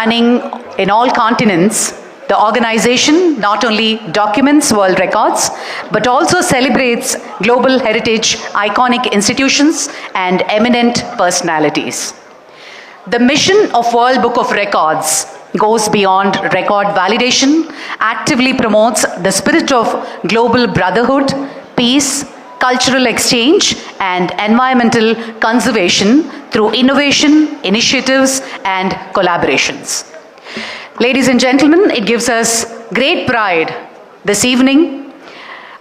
spanning in all continents, the organization not only documents world records, but also celebrates global heritage, iconic institutions, and eminent personalities. The mission of World Book of Records goes beyond record validation, actively promotes the spirit of global brotherhood, peace, cultural exchange, and environmental conservation through innovation, initiatives, and collaborations. Ladies and gentlemen, it gives us great pride this evening.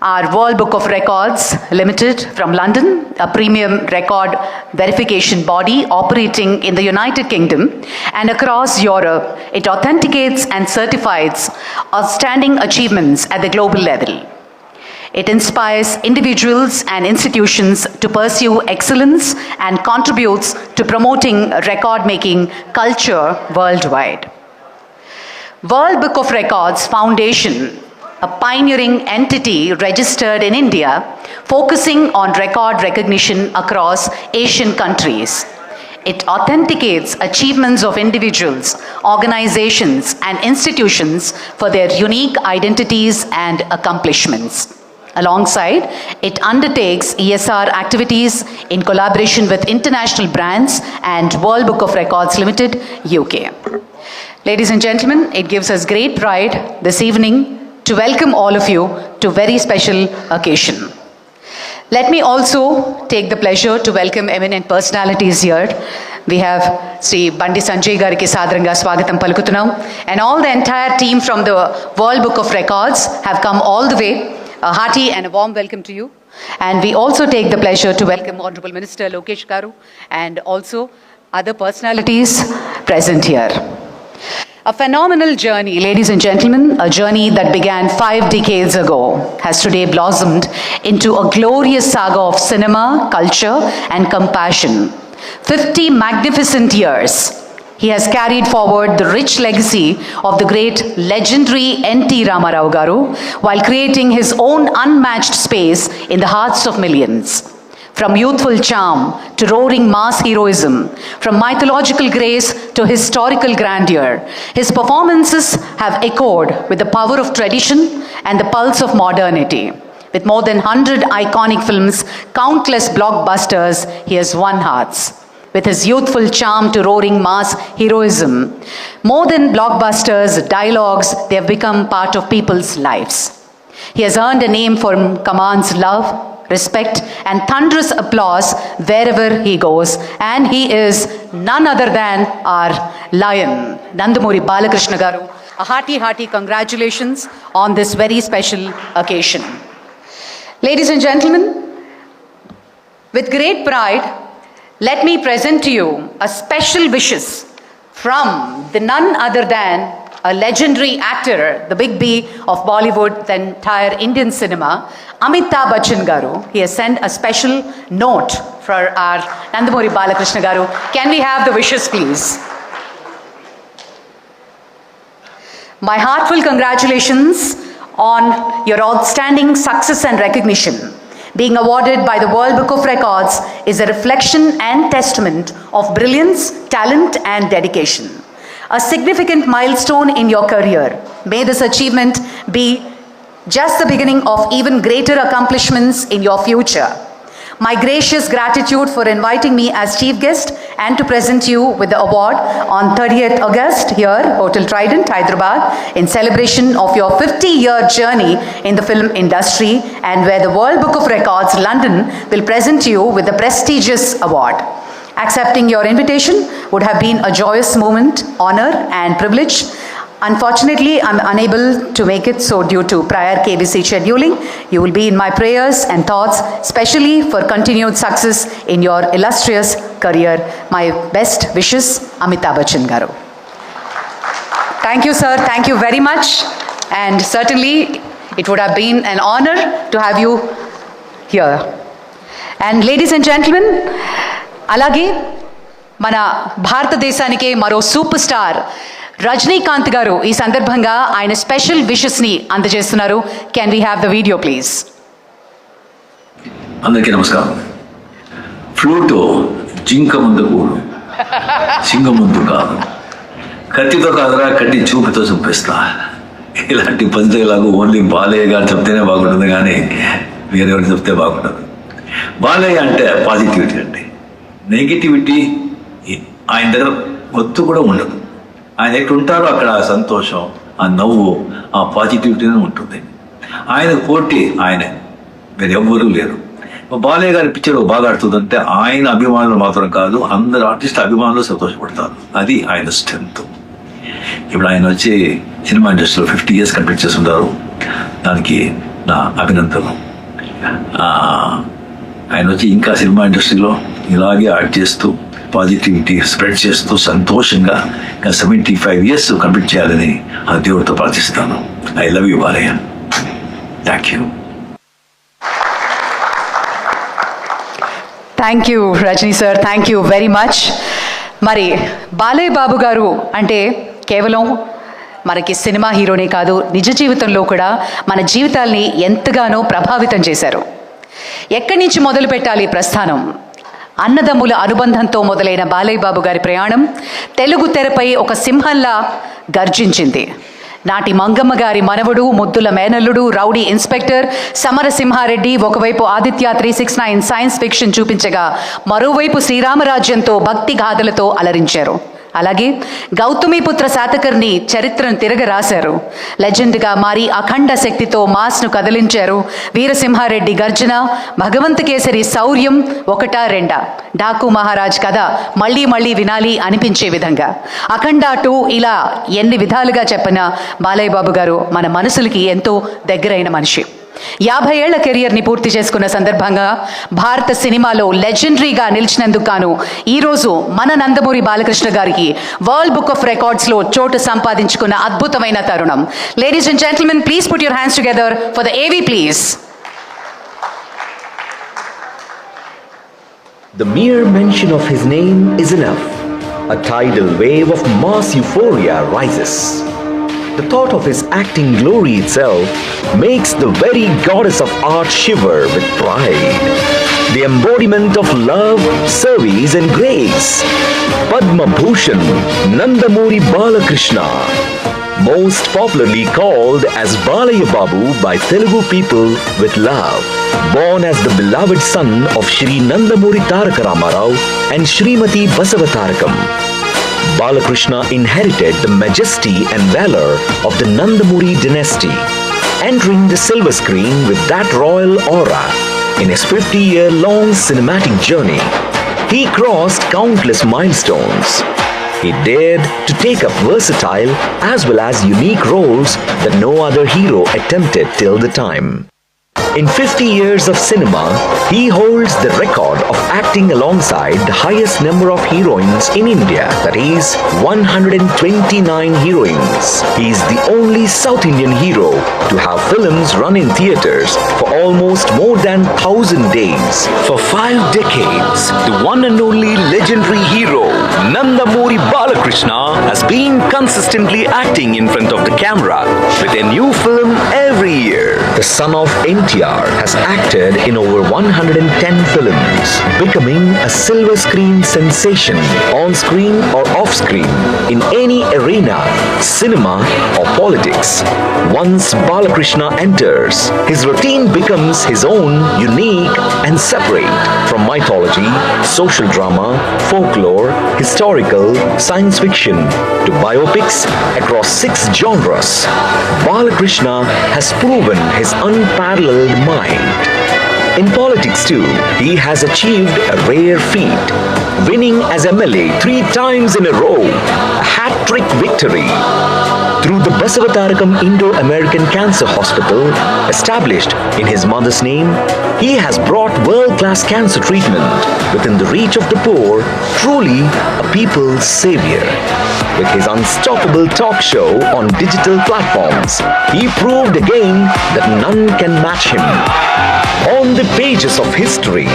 Our World Book of Records Limited from London, a premium record verification body operating in the United Kingdom and across Europe, it authenticates and certifies outstanding achievements at the global level. It inspires individuals and institutions to pursue excellence and contributes to promoting record-making culture worldwide. World Book of Records Foundation, a pioneering entity registered in India, focusing on record recognition across Asian countries. It authenticates achievements of individuals, organizations, and institutions for their unique identities and accomplishments. Alongside, it undertakes ESR activities in collaboration with international brands and World Book of Records Limited, UK. Ladies and gentlemen, it gives us great pride this evening to welcome all of you to a very special occasion. Let me also take the pleasure to welcome eminent personalities here. We have Sri Bandi Sanjay Gariki Sadaranga Swagatam Palukutunam, and all the entire team from the World Book of Records have come all the way. A hearty and a warm welcome to you. And we also take the pleasure to welcome Honorable Minister Lokesh Garu and also other personalities present here. A phenomenal journey, ladies and gentlemen, a journey that began 5 decades ago, has today blossomed into a glorious saga of cinema, culture, and compassion. 50 magnificent years, he has carried forward the rich legacy of the great legendary N.T. Ramarao Garu while creating his own unmatched space in the hearts of millions. From youthful charm to roaring mass heroism, from mythological grace to historical grandeur, his performances have echoed with the power of tradition and the pulse of modernity. With more than 100 iconic films, countless blockbusters, he has won hearts. With his youthful charm to roaring mass heroism, more than blockbusters, dialogues, they have become part of people's lives. He has earned a name for commands love, respect, and thunderous applause wherever he goes, and he is none other than our lion, Nandamuri Balakrishna Garu. A hearty congratulations on this very special occasion. Ladies and gentlemen, with great pride, let me present to you a special wishes from the none other than a legendary actor, the big B of Bollywood, the entire Indian cinema, Amitabh Bachchan Garu. He has sent a special note for our Nandamuri Balakrishna Garu. Can we have the wishes, please? My heartfelt congratulations on your outstanding success and recognition. Being awarded by the World Book of Records is a reflection and testament of brilliance, talent, and dedication. A significant milestone in your career. May this achievement be just the beginning of even greater accomplishments in your future. My gracious gratitude for inviting me as chief guest and to present you with the award on 30th August here, Hotel Trident, Hyderabad, in celebration of your 50-year journey in the film industry, and where the World Book of Records, London, will present you with the prestigious award. Accepting your invitation would have been a joyous moment, honor, and privilege. Unfortunately, I'm unable to make it, so due to prior KBC scheduling, you will be in my prayers and thoughts, especially for continued success in your illustrious career. My best wishes, Amitabh Bachchan Garu. Thank you, sir. Thank you very much. And certainly, it would have been an honor to have you here. And ladies and gentlemen, అలాగే మన భారతదేశానికే మరో super star Rajinikanth గారు ఈ సందర్భంగా ఆయన special విషెస్ని అందజేస్తున్నారు. Can we have the video please? అందరికీ నమస్కారం. ఫ్లూటో జింక ముందు కూడు సింగం ముందు కాదు. కత్తితో కాదురా, కట్టి చూపుతో చూపిస్తా. ఇలాంటి పంచలాగా ఓన్లీ బాలయ్య గారు చెప్తేనే బాగుంటుంది, కానీ వేరెవరు చెప్తే బాగుండదు. బాలయ్య అంటే పాజిటివిటీ అండి. నెగిటివిటీ ఆయన దగ్గర ఒత్తు కూడా ఉండదు. ఆయన ఎక్కడ ఉంటారో అక్కడ ఆ సంతోషం, ఆ నవ్వు, ఆ పాజిటివిటీనే ఉంటుంది. ఆయన పోటీ ఆయనే, వేరే ఎవ్వరూ లేరు. బాలయ్య గారి పిక్చర్ బాగా ఆడుతుందంటే ఆయన అభిమానులు మాత్రం కాదు, అందరు ఆర్టిస్ట్ అభిమానులు సంతోషపడతారు. అది ఆయన స్ట్రెంత్. ఇప్పుడు ఆయన వచ్చి సినిమా ఇండస్ట్రీలో 50 years కంప్లీట్ చేస్తుంటారు. దానికి నా అభినందనలు. ఆయన వచ్చి ఇంకా సినిమా ఇండస్ట్రీలో ఇలాగే యాక్ట్ చేస్తూ పాజిటివిటీ స్ప్రెడ్ చేస్తూ సంతోషంగా 75 years కంప్లీట్ చేయాలని ఆ దేవుడితో ప్రార్థిస్తాను. I love you Balayya. Thank you. Thank you Rajini sir, thank you very much. మరి బాలయ్య బాబు గారు అంటే కేవలం మనకి సినిమా హీరోనే కాదు, నిజ జీవితంలో కూడా మన జీవితాల్ని ఎంతగానో ప్రభావితం చేశారు. ఎక్కడి నుంచి మొదలు పెట్టాలి ప్రస్థానం? అన్నదమ్ముల అనుబంధంతో మొదలైన బాలయ్య బాబు గారి ప్రయాణం తెలుగు తెరపై ఒక సింహంలా గర్జించింది. నాటి మంగమ్మ గారి మనవడు, ముద్దుల మేనల్లుడు, రౌడీ ఇన్స్పెక్టర్ సమరసింహారెడ్డి ఒకవైపు ఆదిత్య 369 సైన్స్ ఫిక్షన్ చూపించగా, మరోవైపు శ్రీరామరాజ్యంతో భక్తి గాథలతో అలరించారు. అలాగే గౌతమిపుత్ర శాతకర్ణి చరిత్రను తిరగరాశారు. లెజెండ్గా మారి అఖండ శక్తితో మాస్ను కదిలించారు. వీరసింహారెడ్డి గర్జన, భగవంత కేసరి శౌర్యం ఒకటా రెండా, డాకు మహారాజ్ కథ మళ్ళీ మళ్ళీ వినాలి అనిపించే విధంగా, అఖండ 2 ఇలా ఎన్ని విధాలుగా చెప్పినా బాలయ్య బాబు గారు మన మనసులకి ఎంతో దగ్గరైన మనిషి. 50 ఏళ్ల కెరియర్ని పూర్తి చేసుకున్న సందర్భంగా భారత సినిమాలో లెజెండరీగా నిలిచినందుకు గాను ఈరోజు మన నందమూరి బాలకృష్ణ గారికి వరల్డ్ బుక్ ఆఫ్ రికార్డ్స్లో చోటు సంపాదించుకున్న అద్భుతమైన తరుణం. Ladies and gentlemen, please put your hands together for the AV please. The mere mention of his name is enough. A tidal wave of mass euphoria rises. The thought of his acting glory itself makes the very goddess of art shiver with pride. The embodiment of love, service and grace. Padma Bhushan Nandamuri Balakrishna, most popularly called as Balayya Babu by Telugu people with love. Born as the beloved son of Shri Nandamuri Taraka Ramarao and Shrimati Basavatarakam, Balakrishna inherited the majesty and valor of the Nandamuri dynasty, entering the silver screen with that royal aura. In his 50-year-long cinematic journey, he crossed countless milestones. He dared to take up versatile as well as unique roles that no other hero attempted till the time. In 50 years of cinema, he holds the record of acting alongside the highest number of heroines in India, that is 129 heroines. He is the only South Indian hero to have films run in theatres for almost more than 1,000 days. For 5 decades, the one and only legendary hero, Nandamuri Balakrishna, has been consistently acting in front of the camera with a new film every year. The son of NTR has acted in over 110 films, becoming a silver screen sensation on screen or off screen in any arena, cinema or politics. Once Balakrishna enters, his routine becomes his own, unique and separate. From mythology, social drama, folklore, historical, science fiction to biopics across 6 genres, Balakrishna has proven his unparalleled mind. In politics too, he has achieved a rare feat, winning as MLA 3 times in a row, a hat-trick victory. Through the Basavatarakam Indo-American Cancer Hospital, established in his mother's name, he has brought world-class cancer treatment within the reach of the poor, truly a people's savior. With his unstoppable talk show on digital platforms, he proved again that none can match him. On the pages of history,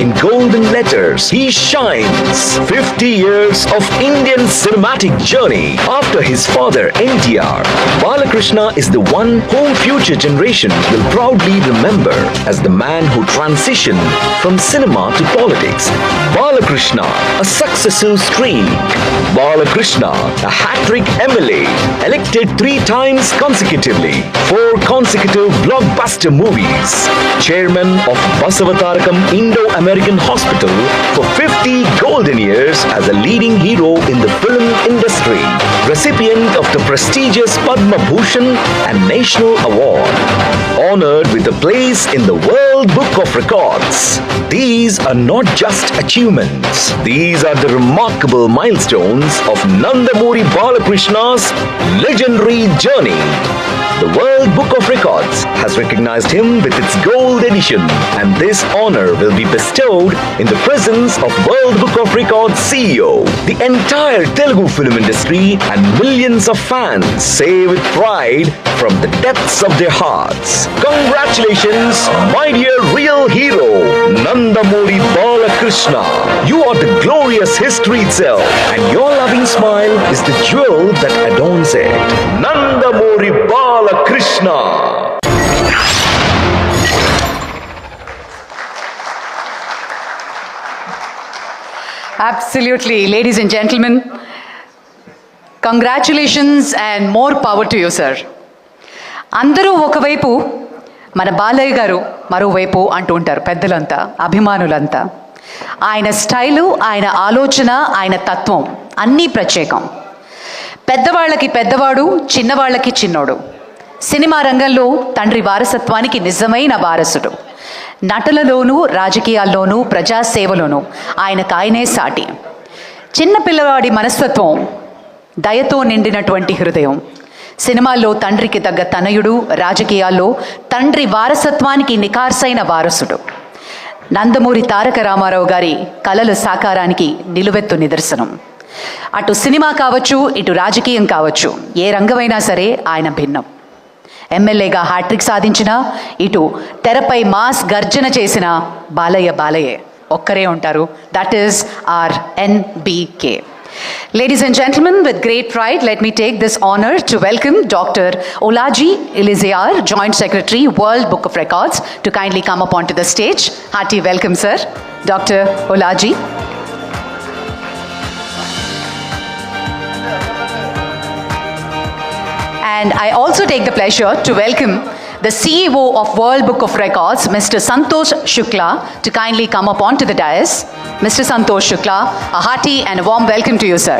in golden letters, he shines. 50 years of Indian cinematic journey after his father NTR. Balakrishna is the one whom future generations will proudly remember as the man who transitioned from cinema to politics. Balakrishna, a successive streak. Balakrishna, a hat-trick MLA, elected 3 times consecutively, 4 consecutive blockbuster movies, chairman of Basavatarakam Indo-American Hospital for 50 golden years as a leading hero in the film industry, recipient of the prestigious Padma Bhushan and National Award, honored with a place in the World Book of Records. These are not just achievements. These are the remarkable milestones of Nandamuri Balakrishna's legendary journey. The World Book of Records has recognized him with its gold edition, and this honor will be bestowed in the presence of World Book of Records CEO. The entire Telugu film industry and millions of fans say with pride from the depths of their hearts, congratulations, my dear real hero, Nandamuri Balakrishna. You are the glorious history itself, and your loving smile is the jewel that adorns it. Nandamuri Balakrishna. Absolutely, ladies and gentlemen, congratulations and more power to you, sir. అందరూ ఒకవైపు, మన బాలయ్య గారు మరోవైపు అంటూ ఉంటారు పెద్దలంతా, అభిమానులంతా. ఆయన style, ఆయన ఆలోచన, ఆయన తత్వం అన్నీ ప్రత్యేకం. పెద్దవాళ్ళకి పెద్దవాడు, చిన్నవాళ్ళకి చిన్నోడు. సినిమా రంగంలో తండ్రి వారసత్వానికి నిజమైన వారసుడు. నటనలోనూ, రాజకీయాల్లోనూ, ప్రజాసేవలోనూ ఆయనకు ఆయనే సాటి. చిన్నపిల్లవాడి మనస్తత్వం, దయతో నిండినటువంటి హృదయం. సినిమాల్లో తండ్రికి తగ్గ తనయుడు, రాజకీయాల్లో తండ్రి వారసత్వానికి నికార్సైన వారసుడు. నందమూరి తారక రామారావు గారి కలల సాకారానికి నిలువెత్తు నిదర్శనం. అటు సినిమా కావచ్చు, ఇటు రాజకీయం కావచ్చు, ఏ రంగమైనా సరే ఆయన భిన్నం. ఎమ్మెల్యేగా హ్యాట్రిక్ సాధించిన, ఇటు తెరపై మాస్ గర్జన చేసిన బాలయ్యే ఒక్కరే ఉంటారు. That is our NBK. Ladies and gentlemen, with great pride, let me take this honor to welcome Dr. Olaji Elizar, Joint Secretary, World Book of Records, to kindly come up onto the stage. Hearty welcome, sir. Dr. Olaji. And I also take the pleasure to welcome the CEO of World Book of Records, Mr. Santosh Shukla, to kindly come up onto the dais. Mr. Santosh Shukla, a hearty and a warm welcome to you, sir.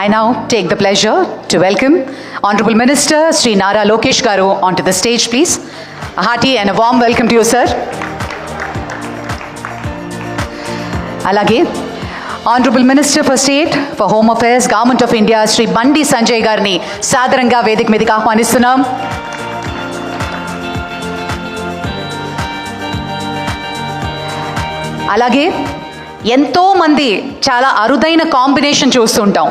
I now take the pleasure to welcome Honorable Minister Sri Nara Lokesh Garu onto the stage, please. A hearty and a warm welcome to you, sir. Alage, Honorable Minister for State for Home Affairs, Government of India, Sri Bandi Sanjay Garni, Sadaranga Vedik Midiki ఆహ్వానిస్తున్నాం. అలాగే ఎంతోమంది చాలా అరుదైన combination చూస్తుంటాం.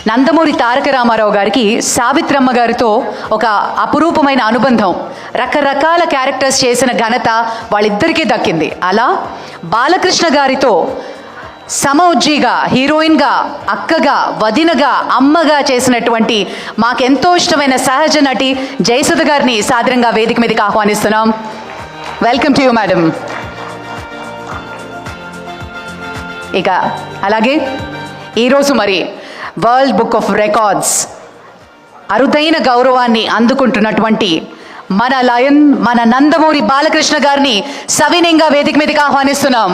నందమూరి తారక రామారావు గారికి సావిత్రమ్మ గారితో ఒక అపురూపమైన అనుబంధం, రకరకాల క్యారెక్టర్స్ చేసిన ఘనత వాళ్ళిద్దరికీ దక్కింది. అలా బాలకృష్ణ గారితో సమౌజ్జిగా, హీరోయిన్గా, అక్కగా, వదినగా, అమ్మగా చేసినటువంటి మాకెంతో ఇష్టమైన సహజ నటి జయసుధ గారిని సాదరంగా వేదిక మీదకి ఆహ్వానిస్తున్నాం. Welcome to you madam. ఇక అలాగే ఈరోజు మరి వరల్డ్ బుక్ ఆఫ్ రికార్డ్స్ అరుదైన గౌరవాన్ని అందుకుంటున్నటువంటి మన లయన్, మన నందమూరి బాలకృష్ణ గారిని సవినయంగా వేదిక మీదకి ఆహ్వానిస్తున్నాం.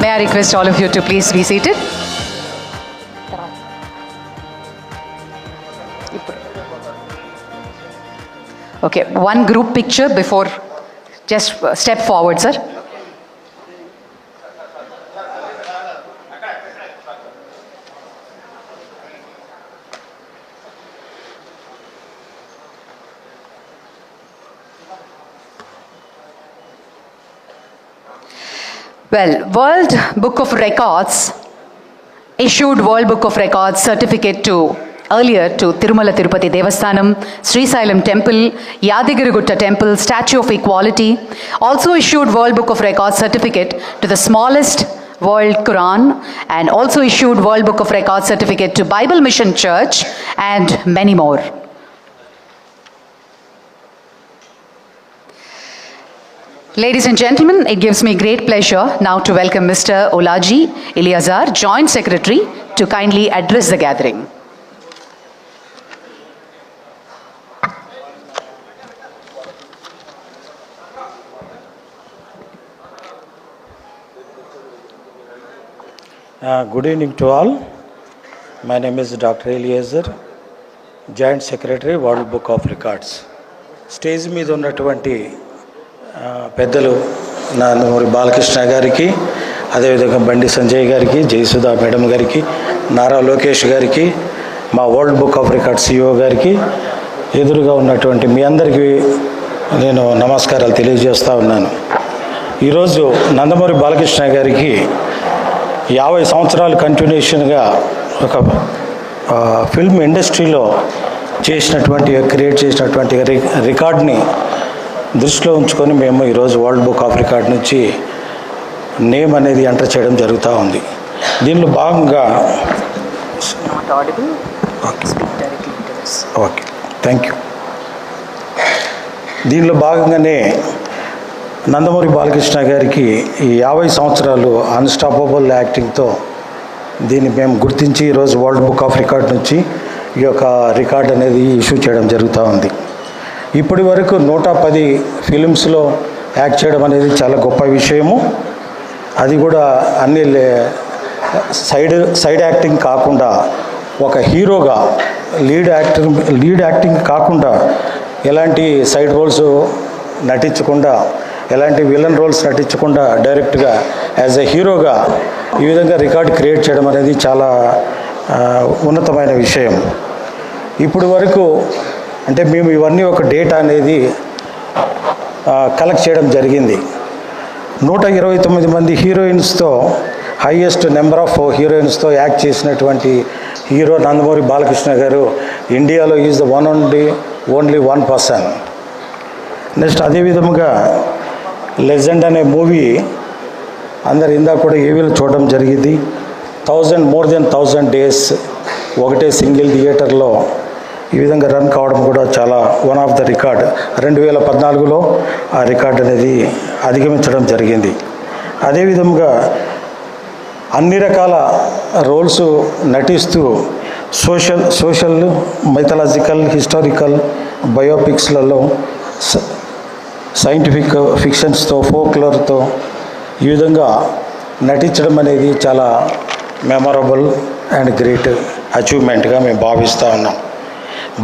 May I request all of you to please be seated? Okay, one group picture before, just step forward, sir. Well, World Book of Records issued World Book of Records certificate earlier to Tirumala Tirupati Devasthanam, Srisailam Temple, Yadigirigutta Temple, Statue of Equality. Also issued World Book of Records certificate to the smallest World Quran, and also issued World Book of Records certificate to Bible Mission Church, and many more. Ladies and gentlemen, it gives me great pleasure now to welcome Mr. Olaji Eleazar, Joint Secretary, to kindly address the gathering. Good evening to all. My name is Dr. Eliezer, Joint Secretary, World Book of Records. Stage మీద ఉన్నటువంటి పెద్దలు నందమూరి బాలకృష్ణ గారికి, అదేవిధంగా బండి సంజయ్ గారికి, Jayasudha madam గారికి, నారా లోకేష్ గారికి, మా world book of records CEO గారికి, ఎదురుగా ఉన్నటువంటి మీ అందరికీ నేను నమస్కారాలు తెలియజేస్తూ ఉన్నాను. ఈరోజు నందమూరి బాలకృష్ణ గారికి 50 సంవత్సరాలు కంటిన్యూషన్గా ఒక ఫిల్మ్ ఇండస్ట్రీలో క్రియేట్ చేసినటువంటి రికార్డ్ని దృష్టిలో ఉంచుకొని మేము ఈరోజు వరల్డ్ బుక్ ఆఫ్ రికార్డ్ నుంచి నేమ్ అనేది ఎంటర్ చేయడం జరుగుతూ ఉంది. దీనిలో భాగంగా ఓకే, థ్యాంక్ యూ. దీనిలో భాగంగానే నందమూరి బాలకృష్ణ గారికి ఈ 50 సంవత్సరాలు అన్స్టాపబుల్ యాక్టింగ్తో దీన్ని మేము గుర్తించి ఈరోజు వరల్డ్ బుక్ ఆఫ్ రికార్డ్ నుంచి ఈ యొక్క రికార్డ్ అనేది ఇష్యూ చేయడం జరుగుతూ ఉంది. ఇప్పటి వరకు 110 ఫిలిమ్స్లో యాక్ట్ చేయడం అనేది చాలా గొప్ప విషయము. అది కూడా అన్ని సైడ్ యాక్టింగ్ కాకుండా ఒక హీరోగా లీడ్ యాక్టింగ్ కాకుండా ఎలాంటి సైడ్ రోల్స్ నటించకుండా, ఎలాంటి విలన్ రోల్స్ నటించకుండా డైరెక్ట్గా యాజ్ ఎ హీరోగా ఈ విధంగా రికార్డ్ క్రియేట్ చేయడం అనేది చాలా ఉన్నతమైన విషయం. ఇప్పుడు వరకు అంటే మేము ఇవన్నీ ఒక డేటా అనేది కలెక్ట్ చేయడం జరిగింది. 129 మంది హీరోయిన్స్తో, హైయెస్ట్ నెంబర్ ఆఫ్ హీరోయిన్స్తో యాక్ట్ చేసినటువంటి హీరో నందమూరి బాలకృష్ణ గారు ఇండియాలో is the only one person. Next అదేవిధముగా లెజెండ్ అనే మూవీ అందరు ఇందాక కూడా ఏవీలో చూడడం జరిగింది. మోర్ దెన్ 1000 డేస్ ఒకటే సింగిల్ థియేటర్లో ఈ విధంగా రన్ కావడం కూడా చాలా వన్ ఆఫ్ ద రికార్డ్. 2014లో ఆ రికార్డ్ అనేది అధిగమించడం జరిగింది. అదేవిధంగా అన్ని రకాల రోల్స్ నటిస్తూ సోషల్ మైథలాజికల్, హిస్టారికల్, బయోపిక్స్లలో, సైంటిఫిక్ ఫిక్షన్స్తో, ఫోక్లోర్తో ఈ విధంగా నటించడం అనేది చాలా మెమరబుల్ అండ్ గ్రేట్ అచీవ్మెంట్గా మేము భావిస్తూ ఉన్నాం.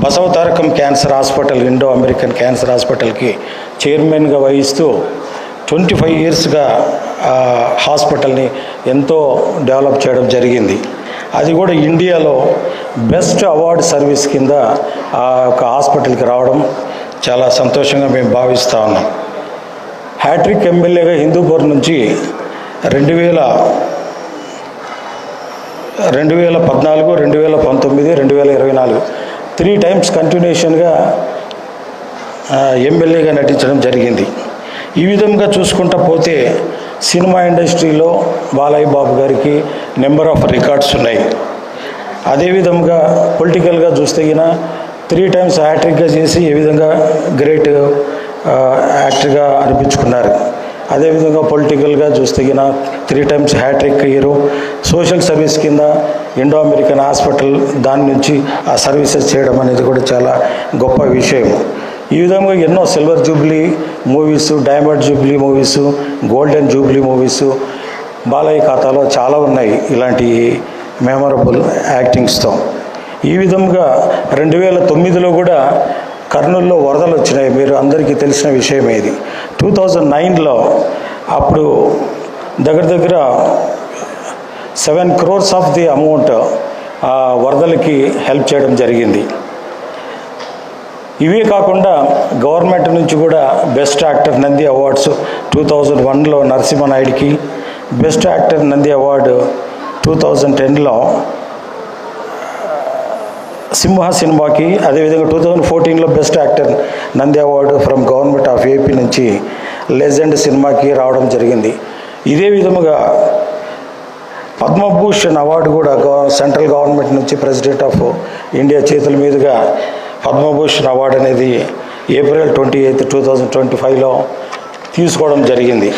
Basava Tarakam cancer hospital, Indo American cancer హాస్పిటల్కి చైర్మన్గా వహిస్తూ 25 ఇయర్స్గా హాస్పిటల్ని ఎంతో డెవలప్ చేయడం జరిగింది. అది కూడా ఇండియాలో బెస్ట్ అవార్డు సర్వీస్ కింద ఆ యొక్క హాస్పిటల్కి రావడం చాలా సంతోషంగా మేము భావిస్తూ ఉన్నాం. హ్యాట్రిక్ ఎమ్మెల్యేగా హిందూపూర్ నుంచి 2014, 2019, 2024 3 టైమ్స్ కంటిన్యూషన్గా ఎమ్మెల్యేగా నటించడం జరిగింది. ఈ విధంగా చూసుకుంటా పోతే సినిమా ఇండస్ట్రీలో బాలయ్య బాబు గారికి నెంబర్ ఆఫ్ రికార్డ్స్ ఉన్నాయి. అదేవిధంగా పొలిటికల్గా చూస్తే 3 టైమ్స్ హ్యాట్రిక్గా చేసి ఏ విధంగా గ్రేట్ యాక్టర్గా అనిపించుకున్నారు. అదేవిధంగా పొలిటికల్గా చూస్తే 3 times hat trick hero, social service కింద ఇండో అమెరికన్ హాస్పిటల్ దాని నుంచి ఆ సర్వీసెస్ చేయడం అనేది కూడా చాలా గొప్ప విషయం. ఈ విధంగా ఎన్నో silver Jubilee movies, diamond Jubilee movies, golden Jubilee movies Balayya ఖాతాలో చాలా ఉన్నాయి ఇలాంటి మెమరబుల్ యాక్టింగ్స్తో. ఈ విధంగా 2009లో కూడా కర్నూలులో వరదలు వచ్చినాయి, మీరు అందరికీ తెలిసిన విషయం ఇది. 2009లో అప్పుడు దగ్గర 7 crores ఆఫ్ ది అమౌంట్ వరదలకి హెల్ప్ చేయడం జరిగింది. ఇవే కాకుండా గవర్నమెంట్ నుంచి కూడా బెస్ట్ యాక్టర్ నంది అవార్డ్స్ 2001లో నరసింహనాయుడికి, బెస్ట్ యాక్టర్ నంది అవార్డు 2010లో సింహ సినిమాకి, అదేవిధంగా 2014లో best actor Nandi award from government of AP నుంచి లెజెండ్ సినిమాకి రావడం జరిగింది. ఇదే విధముగా పద్మభూషణ్ అవార్డు కూడా సెంట్రల్ గవర్నమెంట్ నుంచి ప్రెసిడెంట్ ఆఫ్ ఇండియా చేతుల మీదుగా పద్మభూషణ్ అవార్డు అనేది ఏప్రిల్ 28, 2025లో తీసుకోవడం జరిగింది.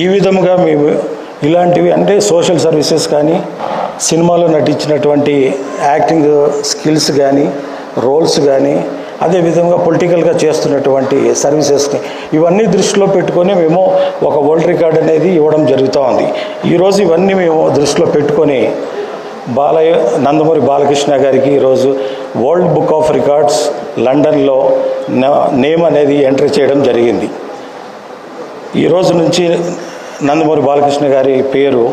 ఈ విధముగా మేము ఇలాంటివి అంటే సోషల్ సర్వీసెస్ కానీ, సినిమాలో నటించినటువంటి యాక్టింగ్ స్కిల్స్ కానీ, రోల్స్ కానీ, అదేవిధంగా పొలిటికల్గా చేస్తున్నటువంటి సర్వీసెస్ని ఇవన్నీ దృష్టిలో పెట్టుకొని మేము ఒక వరల్డ్ రికార్డ్ అనేది ఇవ్వడం జరుగుతూ ఉంది. ఈరోజు ఇవన్నీ మేము దృష్టిలో పెట్టుకొని నందమూరి బాలకృష్ణ గారికి ఈరోజు వరల్డ్ బుక్ ఆఫ్ రికార్డ్స్ లండన్లో నేమ్ అనేది ఎంట్రీ చేయడం జరిగింది. ఈరోజు నుంచి నందమూరి బాలకృష్ణ గారి పేరు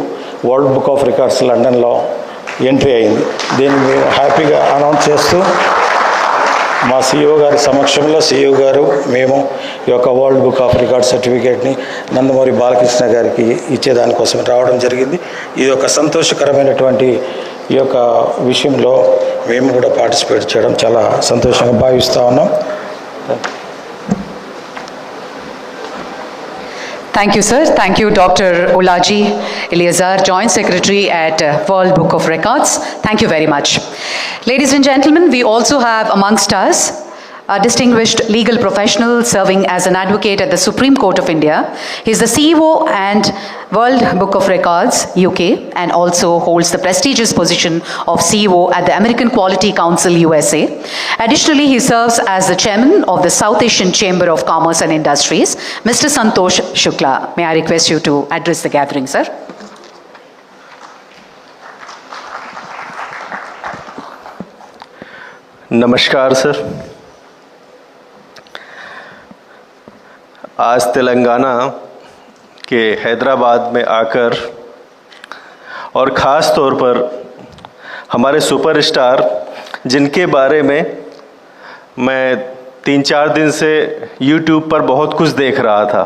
వరల్డ్ బుక్ ఆఫ్ రికార్డ్స్ లండన్లో ఎంట్రీ అయింది. దీన్ని మేము హ్యాపీగా అనౌన్స్ చేస్తూ మా CEO గారి సమక్షంలో CEO గారు మేము ఈ యొక్క వరల్డ్ బుక్ ఆఫ్ రికార్డ్ సర్టిఫికేట్ని నందమూరి బాలకృష్ణ గారికి ఇచ్చేదానికోసం రావడం జరిగింది. ఇది ఒక సంతోషకరమైనటువంటి ఈ యొక్క విషయంలో మేము కూడా పార్టిసిపేట్ చేయడం చాలా సంతోషంగా భావిస్తూ ఉన్నాం. Thank you, sir. Thank you, Dr. Ulaji Eleazar, Joint Secretary at World Book of Records. Thank you very much. Ladies and gentlemen, we also have amongst us a distinguished legal professional serving as an advocate at the Supreme Court of India. He is the CEO and World Book of Records, UK, and also holds the prestigious position of CEO at the American Quality Council, USA. Additionally, he serves as the chairman of the South Asian Chamber of Commerce and Industries. Mr. Santosh Shukla, may I request you to address the gathering, sir? नमस्कार sir. आज तेलंगाना के हैदराबाद में आकर और ख़ास तौर पर हमारे सुपरस्टार जिनके बारे में मैं 3-4 दिन से YouTube पर बहुत कुछ देख रहा था,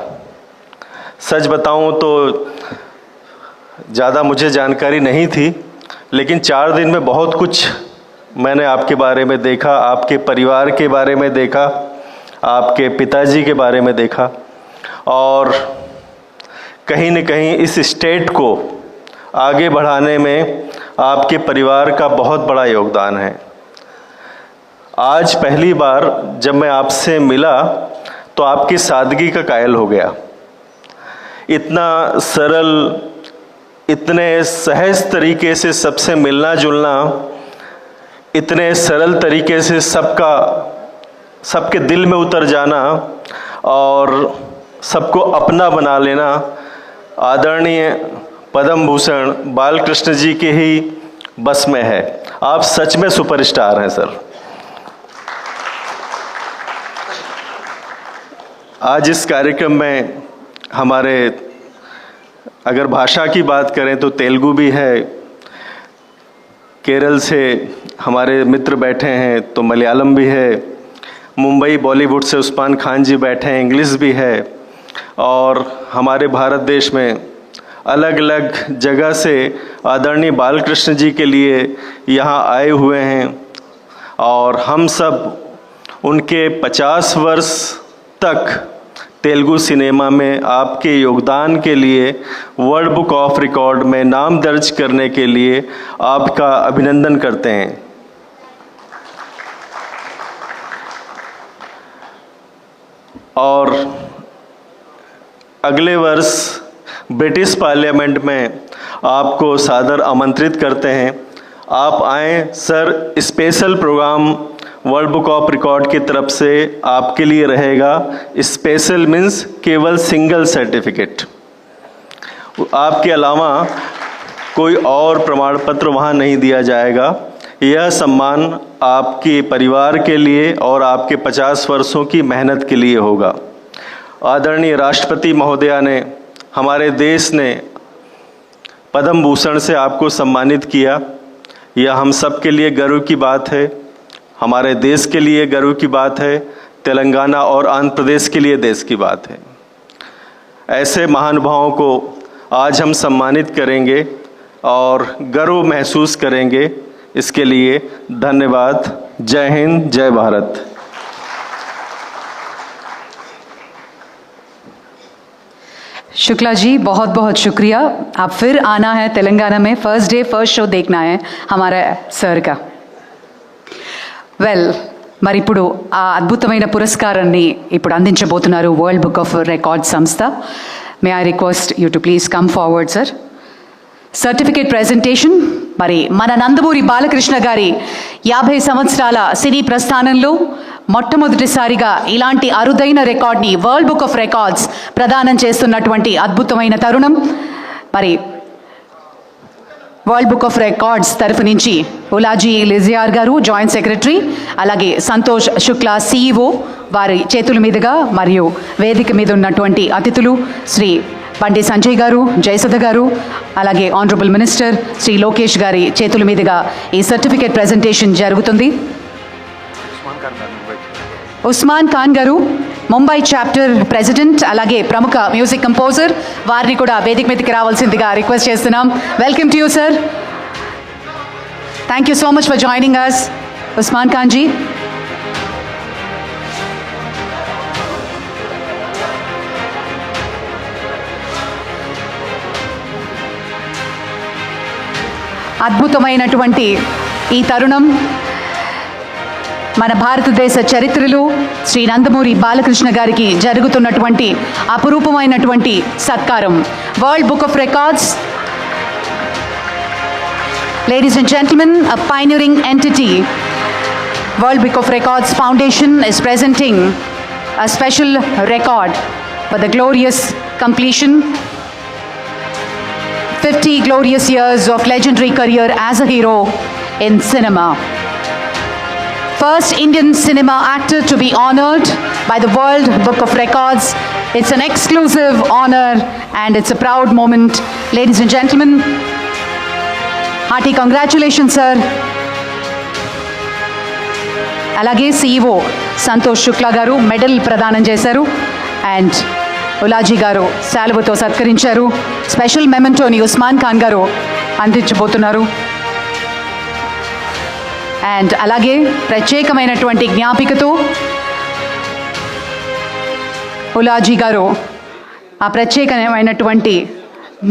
सच बताऊं तो ज़्यादा मुझे जानकारी नहीं थी, लेकिन 4 दिन में बहुत कुछ मैंने आपके बारे में देखा, आपके परिवार के बारे में देखा, आपके पिताजी के बारे में देखा, और कहीं न कहीं इस स्टेट को आगे बढ़ाने में आपके परिवार का बहुत बड़ा योगदान है। आज पहली बार जब मैं आपसे मिला तो आपकी सादगी का कायल हो गया। इतना सरल, इतने सहज तरीके से सबसे मिलना जुलना, इतने सरल तरीके से सबके दिल में उतर जाना और सबको अपना बना लेना आदरणीय पद्म भूषण बालकृष्ण जी के ही बस में है। आप सच में सुपरस्टार हैं सर। आज इस कार्यक्रम में हमारे अगर भाषा की बात करें तो तेलुगु भी है, केरल से हमारे मित्र बैठे हैं तो मलयालम भी है, मुंबई बॉलीवुड से उस्मान खान जी बैठे हैं, इंग्लिश भी है, और हमारे भारत देश में अलग अलग जगह से आदरणीय बालकृष्ण जी के लिए यहाँ आए हुए हैं। और हम सब उनके 50 वर्ष तक तेलुगु सिनेमा में आपके योगदान के लिए वर्ल्ड बुक ऑफ रिकॉर्ड में नाम दर्ज करने के लिए आपका अभिनंदन करते हैं। और अगले वर्ष ब्रिटिश पार्लियामेंट में आपको सादर आमंत्रित करते हैं। आप आएँ sir, special programme world book of record की तरफ से आपके लिए रहेगा। स्पेशल मीन्स केवल सिंगल सर्टिफिकेट, आपके अलावा कोई और प्रमाण पत्र वहाँ नहीं दिया जाएगा। यह सम्मान आपके परिवार के लिए और आपके 50 वर्षों की मेहनत के लिए होगा। आदरणीय राष्ट्रपति महोदया ने, हमारे देश ने पद्म भूषण से आपको सम्मानित किया। यह हम सब के लिए गर्व की बात है, हमारे देश के लिए गर्व की बात है, तेलंगाना और आंध्र प्रदेश के लिए देश की बात है। ऐसे महानुभावों को आज हम सम्मानित करेंगे और गर्व महसूस करेंगे। इसके लिए धन्यवाद। जय हिंद, जय भारत। शुक्ला जी बहुत बहुत शुक्रिया. आप फिर आना है तेलंगाना में. फर्स्ट डे फर्स्ट షో देखना है हमारा सर का. వెల్, మరి ఇప్పుడు ఆ అద్భుతమైన పురస్కారాన్ని ఇప్పుడు అందించబోతున్నారు వరల్డ్ బుక్ ఆఫ్ రికార్డ్ సంస్థ. May I request you to please come forward sir. Certificate presentation. మరి మన నందమూరి బాలకృష్ణ గారి 50 సంవత్సరాల సినీ ప్రస్థానంలో మొట్టమొదటిసారిగా ఇలాంటి అరుదైన రికార్డ్ని వరల్డ్ బుక్ ఆఫ్ రికార్డ్స్ ప్రదానం చేస్తున్నటువంటి అద్భుతమైన తరుణం. మరి వరల్డ్ బుక్ ఆఫ్ రికార్డ్స్ తరఫు నుంచి ఉలాజీ లిజియార్ గారు జాయింట్ సెక్రటరీ, అలాగే సంతోష్ శుక్లా సిఇఓ వారి చేతుల మీదుగా, మరియు వేదిక మీద ఉన్నటువంటి అతిథులు శ్రీ బండి సంజయ్ గారు, జయసుధ గారు, అలాగే ఆనరబుల్ మినిస్టర్ శ్రీ లోకేష్ గారి చేతుల మీదుగా ఈ సర్టిఫికేట్ ప్రెజెంటేషన్ జరుగుతుంది. ఉస్మాన్ ఖాన్ గారు ముంబై చాప్టర్ ప్రెసిడెంట్, అలాగే ప్రముఖ మ్యూజిక్ కంపోజర్, వారిని కూడా వేదిక మీదకి రావాల్సిందిగా రిక్వెస్ట్ చేస్తున్నాం. Welcome to you sir. Thank you so much for joining us Usman Khan ji. అద్భుతమైనటువంటి ఈ తరుణం మన భారతదేశ చరిత్రలో శ్రీ నందమూరి బాలకృష్ణ గారికి జరుగుతున్నటువంటి అపురూపమైనటువంటి సత్కారం. World book of records, ladies and gentlemen, a pioneering entity, World Book of Records Foundation is presenting a special record for the glorious completion 50 glorious years of legendary career as a hero in cinema. First Indian cinema actor to be honored by the World Book of Records. It's an exclusive honor and it's a proud moment. Ladies and gentlemen, hearty congratulations, sir. అలాగే CEO Santosh Shukla గారు medal ప్రదానం చేశారు and ఉలాజీ గారు శాలువతో సత్కరించారు. Special మెమెంటోని Osman Khan గారు అందించబోతున్నారు. And అలాగే ప్రత్యేకమైనటువంటి జ్ఞాపికతో ఉలాజీ గారు ఆ ప్రత్యేకమైనటువంటి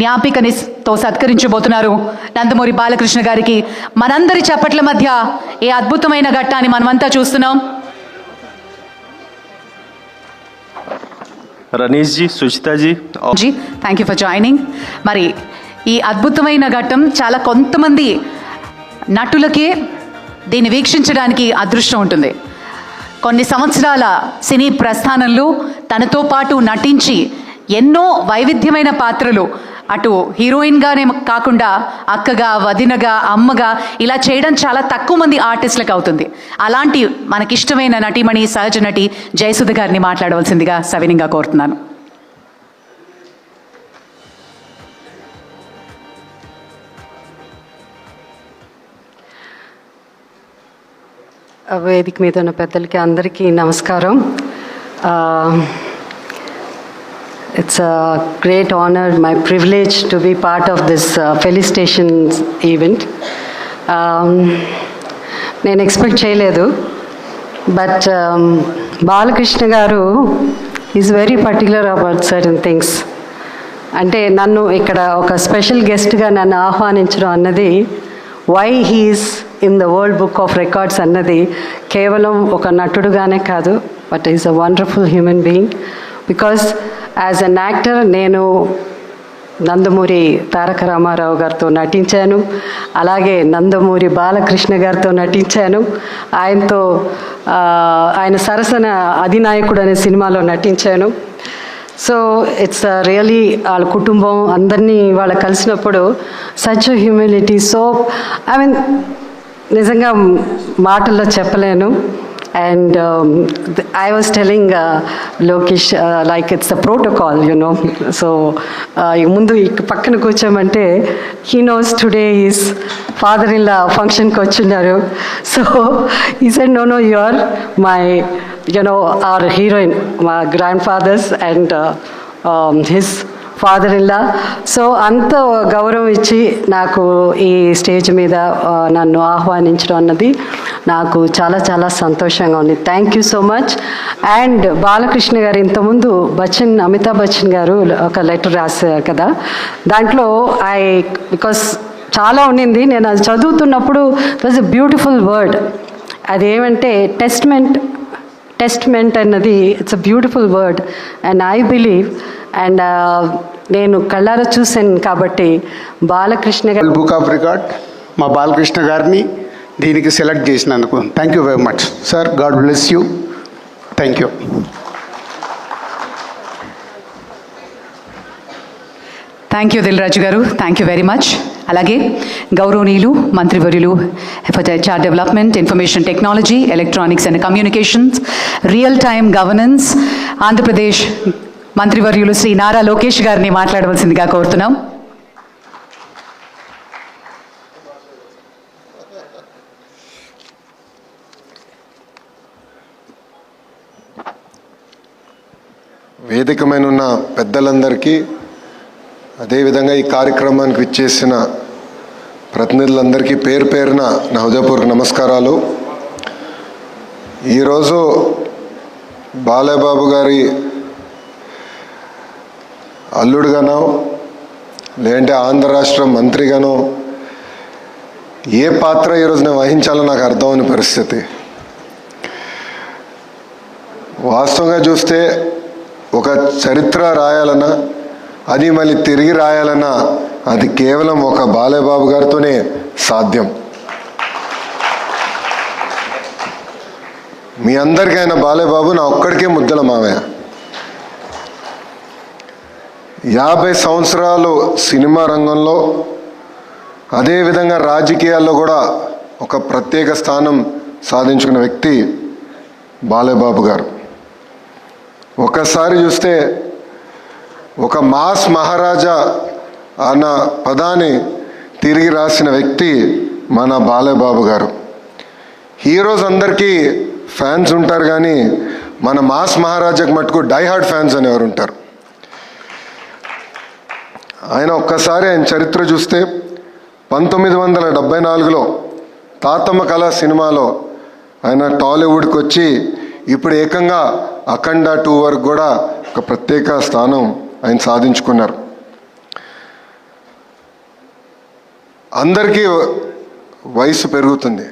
జ్ఞాపికనితో సత్కరించబోతున్నారు నందమూరి బాలకృష్ణ గారికి. మనందరి చప్పట్ల మధ్య ఈ అద్భుతమైన ఘట్టాన్ని మనమంతా చూస్తున్నాం. Ranish ji, Suchitha ji, thank you for joining. మరి ఈ అద్భుతమైన ఘట్టం చాలా కొంతమంది నటులకే దీన్ని వీక్షించడానికి అదృష్టం ఉంటుంది. కొన్ని సంవత్సరాల సినీ ప్రస్థానంలో తనతో పాటు నటించి ఎన్నో వైవిధ్యమైన పాత్రలు, అటు హీరోయిన్గానే కాకుండా అక్కగా, వదినగా, అమ్మగా ఇలా చేయడం చాలా తక్కువ మంది ఆర్టిస్టులకు అవుతుంది. అలాంటి మనకిష్టమైన నటిమణి, సహజ నటి జయసుధ గారిని మాట్లాడవలసిందిగా సవినీయంగా కోరుతున్నాను. వేదిక మీద ఉన్న పెద్దలకి అందరికీ నమస్కారం. It's a great honor, my privilege to be part of this felicitations event. నేను ఎక్స్పెక్ట్ చేయలేదు, బట్ బాలకృష్ణ గారు is very particular about certain things. అంటే నన్ను ఇక్కడ ఒక స్పెషల్ గెస్ట్గా నన్ను ఆహ్వానించడం అన్నది, why he is in the world book of records అన్నది కేవలం ఒక నటుడుగానే కాదు, but is a wonderful human being. Because as an actor నేను నందమూరి తారక రామారావు గారితో నటించాను, అలాగే నందమూరి బాలకృష్ణ గారితో నటించాను. ఆయన సరసన అధినాయకుడు అనే సినిమాలో నటించాను. సో ఇట్స్ రియలీ వాళ్ళ కుటుంబం అందరినీ వాళ్ళ కలిసినప్పుడు such humility. So I mean నిజంగా మాటల్లో చెప్పలేను. And I was telling Lokesh, like it's a protocol, you know. So, mundu pakkana kuchomante, he knows today his father-in-law function ki vachunnaru. So, he said, no, you are my, you know, our heroine, my grandfathers and his father in law. So అంత గౌరవం ఇచ్చి నాకు ఈ stage మీద నన్ను ఆహ్వానించడం అన్నది నాకు చాలా చాలా సంతోషంగా ఉంది. Thank you so much. And Balakrishna గారు ఇంతకుముందు అమితాబ్ బచ్చన్ గారు ఒక లెటర్ రాశారు కదా, దాంట్లో బికాస్ చాలా ఉండింది, నేను అది చదువుతున్నప్పుడు it was a beautiful word. అదేమంటే టెస్ట్మెంట్ అన్నది it's a beautiful word and I believe and నేను కళ్ళారా చూశాను కాబట్టి బాలకృష్ణ గారు బుక్ ఆఫ్ రికార్డ్ మా బాలకృష్ణ గారిని దీనికి సెలెక్ట్ చేసినందుకు thank you very much sir. God bless you. Thank you. Thank you Dil Raju గారు, థ్యాంక్ యూ వెరీ మచ్. అలాగే గౌరవనీయులు మంత్రివర్యులు for HR development, information technology, electronics and communications, real time governance Andhra Pradesh మంత్రివర్యులు శ్రీ నారా లోకేష్ గారిని మాట్లాడవలసిందిగా కోరుతున్నాం. వేదికమైన ఉన్న పెద్దలందరికీ, అదేవిధంగా ఈ కార్యక్రమానికి విచ్చేసిన ప్రతినిధులందరికీ పేరు పేరున నా హృదయపూర్వక నమస్కారాలు. ఈరోజు బాలయ్యబాబు గారి అల్లుడుగానో లేదంటే ఆంధ్ర రాష్ట్ర మంత్రిగానో ఏ పాత్ర ఈరోజు నేను వహించాలో నాకు అర్థమని పరిస్థితి. వాస్తవంగా చూస్తే ఒక చరిత్ర రాయాలన్నా, అది మళ్ళీ తిరిగి రాయాలన్నా అది కేవలం ఒక బాలయ్యబాబు గారితోనే సాధ్యం. మీ అందరికైనా బాలయ్యబాబు నా ఒక్కడికే ముద్దల మావయ్య. 50 సంవత్సరాలు సినిమా రంగంలో, అదేవిధంగా రాజకీయాల్లో కూడా ఒక ప్రత్యేక స్థానం సాధించుకున్న వ్యక్తి బాలయ్యబాబు గారు. ఒకసారి చూస్తే ఒక మాస్ మహారాజా అన్న పదాన్ని తిరిగి రాసిన వ్యక్తి మన బాలయ్యబాబు గారు. హీరోస్ అందరికీ ఫ్యాన్స్ ఉంటారు, కానీ మన మాస్ మహారాజాకి మటుకు డైహార్డ్ ఫ్యాన్స్ అనేవారు ఉంటారు. ఆయన ఒక్కసారి ఆయన చరిత్ర చూస్తే 1974లో తాతమ్మ కళ సినిమాలో ఆయన టాలీవుడ్కి వచ్చి ఇప్పుడు ఏకంగా అఖండ 2 వరకు కూడా ఒక ప్రత్యేక స్థానం ఆయన సాధించుకున్నారు. అందరికీ వయసు పెరుగుతుంది,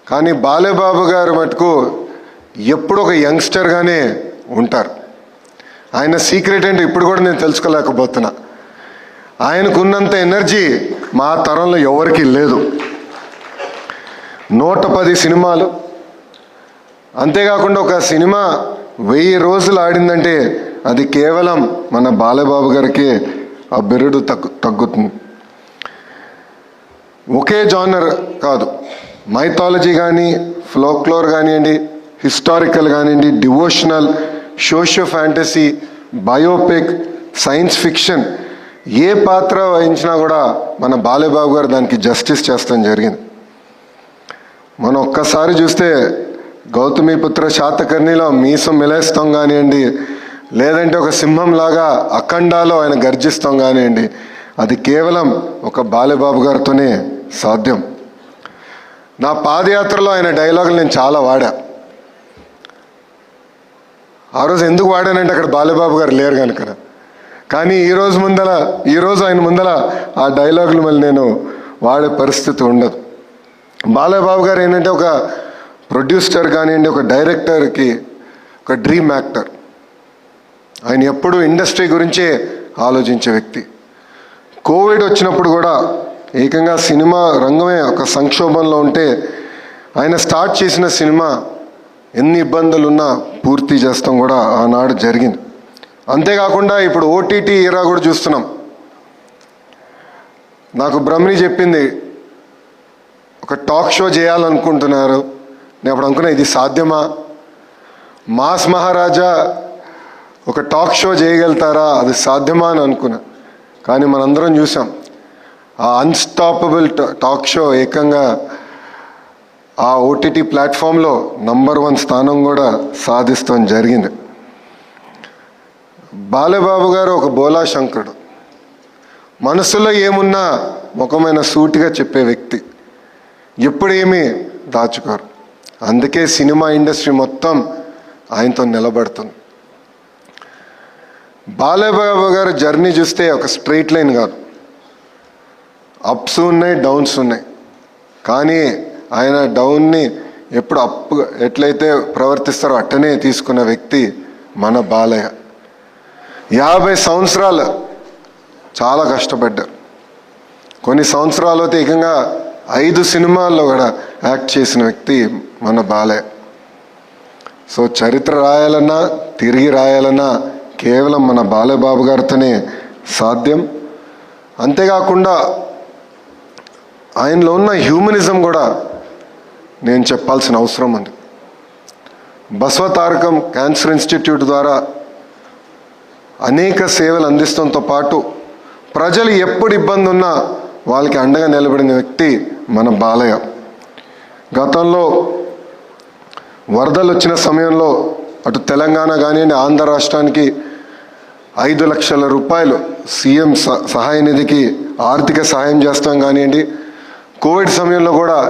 కానీ బాలయ్యబాబు గారు మటుకు ఎప్పుడు ఒక యంగ్స్టర్గానే ఉంటారు. ఆయన సీక్రెట్ అంటే ఇప్పుడు కూడా నేను తెలుసుకోలేకపోతున్నా. ఆయనకున్నంత ఎనర్జీ మా తరంలో ఎవరికీ లేదు. 110 సినిమాలు, అంతేకాకుండా ఒక సినిమా 1000 రోజులు ఆడిందంటే అది కేవలం మన బాలయ్యబాబు గారికి ఆ బిరుడు తగ్గుతుంది. ఒకే జానర్ కాదు, మైథాలజీ కానీ, ఫోక్లోర్ కానివ్వండి, హిస్టారికల్ కానివ్వండి, devotional, socio fantasy, biopic, science fiction, ఏ పాత్ర వహించినా కూడా మన బాలయ్యబాబు గారు దానికి జస్టిస్ చేస్తాం జరిగింది. మనం ఒక్కసారి చూస్తే గౌతమిపుత్ర శాతకర్ణిలో మీసం మిలేస్తాం కానివ్వండి, లేదంటే ఒక సింహంలాగా అఖండాలో ఆయన గర్జిస్తాం కానివ్వండి, అది కేవలం ఒక బాలయ్యబాబు గారితోనే సాధ్యం. నా పాదయాత్రలో ఆయన డైలాగులు నేను చాలా వాడా. ఆ రోజు ఎందుకు వాడానంటే అక్కడ బాలయ్యబాబు గారు లేరు కనుక. కానీ ఈరోజు ఆయన ముందల ఆ డైలాగులు మళ్ళీ నేను వాడే పరిస్థితి ఉండదు. బాలయ్యబాబు గారు ఏంటంటే ఒక ప్రొడ్యూసర్ కానివ్వండి, ఒక డైరెక్టర్కి ఒక డ్రీమ్ యాక్టర్. ఆయన ఎప్పుడూ ఇండస్ట్రీ గురించే ఆలోచించే వ్యక్తి. కోవిడ్ వచ్చినప్పుడు కూడా ఏకంగా సినిమా రంగమే ఒక సంక్షోభంలో ఉంటే ఆయన స్టార్ట్ చేసిన సినిమా ఎన్ని ఇబ్బందులున్నా పూర్తి చేస్తాం కూడా ఆనాడు జరిగింది. అంతేకాకుండా ఇప్పుడు ఓటీటీ ఏరా కూడా చూస్తున్నాం. నాకు బ్రహ్మని చెప్పింది, ఒక టాక్ షో చేయాలనుకుంటున్నారు. నేను అప్పుడు అనుకున్నా, ఇది సాధ్యమా? మాస్ మహారాజా ఒక టాక్ షో చేయగలుగుతారా? అది సాధ్యమా అని అనుకున్నా. కానీ మనందరం చూసాం, ఆ అన్స్టాపబుల్ టాక్ షో ఏకంగా ఆ ఓటీటీ ప్లాట్ఫామ్లో నంబర్ 1 స్థానం కూడా సాధిస్తాం జరిగింది. బాలబాబు గారు ఒక బోలా శంకరుడు. మనసులో ఏమున్నా ముఖమైన సూటిగా చెప్పే వ్యక్తి, ఎప్పుడు ఏమీ దాచుకోరు. అందుకే సినిమా ఇండస్ట్రీ మొత్తం ఆయనతో నిలబడుతుంది. బాలబాబు గారు జర్నీ చూస్తే ఒక స్ట్రైట్ లైన్ కాదు, అప్స్ ఉన్నాయి, డౌన్స్ ఉన్నాయి. కానీ ఆయన డౌన్ని ఎప్పుడు అప్ ఎట్లయితే ప్రవర్తిస్తారో అట్టనే తీసుకున్న వ్యక్తి మన బాలయ్య. 50 సంవత్సరాలు చాలా కష్టపడ్డారు. కొన్ని సంవత్సరాలు అయితే ఏకంగా 5 సినిమాల్లో కూడా యాక్ట్ చేసిన వ్యక్తి మన బాలయ్య. సో చరిత్ర రాయాలన్నా తిరిగి రాయాలన్నా కేవలం మన బాలయ్యబాబు గారితోనే సాధ్యం. అంతేకాకుండా ఆయనలో ఉన్న హ్యూమనిజం కూడా నేను చెప్పాల్సిన అవసరం ఉంది. బసవతారకం క్యాన్సర్ ఇన్స్టిట్యూట్ ద్వారా అనేక సేవలు అందించడంతో పాటు ప్రజలు ఎప్పుడు ఇబ్బంది ఉన్నా వాళ్ళకి అండగా నిలబడిన వ్యక్తి మన బాలయ్య. గతంలో వరదలు వచ్చిన సమయంలో అటు తెలంగాణ కానివ్వండి, ఆంధ్ర రాష్ట్రానికి 5 లక్షల రూపాయలు సీఎం సహాయ నిధికి ఆర్థిక సహాయం చేస్తాం కానివ్వండి, కోవిడ్ సమయంలో కూడా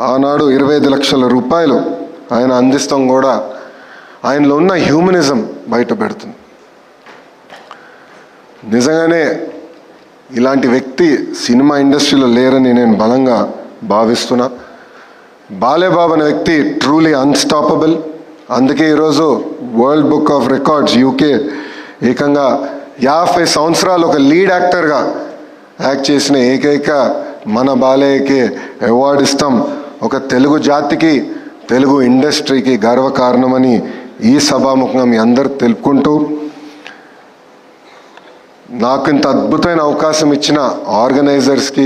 ఆనాడు 25 లక్షల రూపాయలు ఆయన అందిస్తాం కూడా ఆయనలో ఉన్న హ్యూమనిజం బయట పెడుతుంది. నిజంగానే ఇలాంటి వ్యక్తి సినిమా ఇండస్ట్రీలో లేరని నేను బలంగా భావిస్తున్నా. బాలయ్యబాబు అనే వ్యక్తి ట్రూలీ అన్స్టాపబుల్. అందుకే ఈరోజు world book of records UK ఏకంగా 50 సంవత్సరాలు ఒక లీడ్ యాక్టర్గా యాక్ట్ చేసిన ఏకైక మన బాలయ్యకి అవార్డు ఇస్తాం. ఒక తెలుగు జాతికి, తెలుగు ఇండస్ట్రీకి గర్వకారణమని ఈ సభాముఖంగా మీ అందరు తెలుపుకుంటూ, నాకు ఇంత అద్భుతమైన అవకాశం ఇచ్చిన ఆర్గనైజర్స్కి,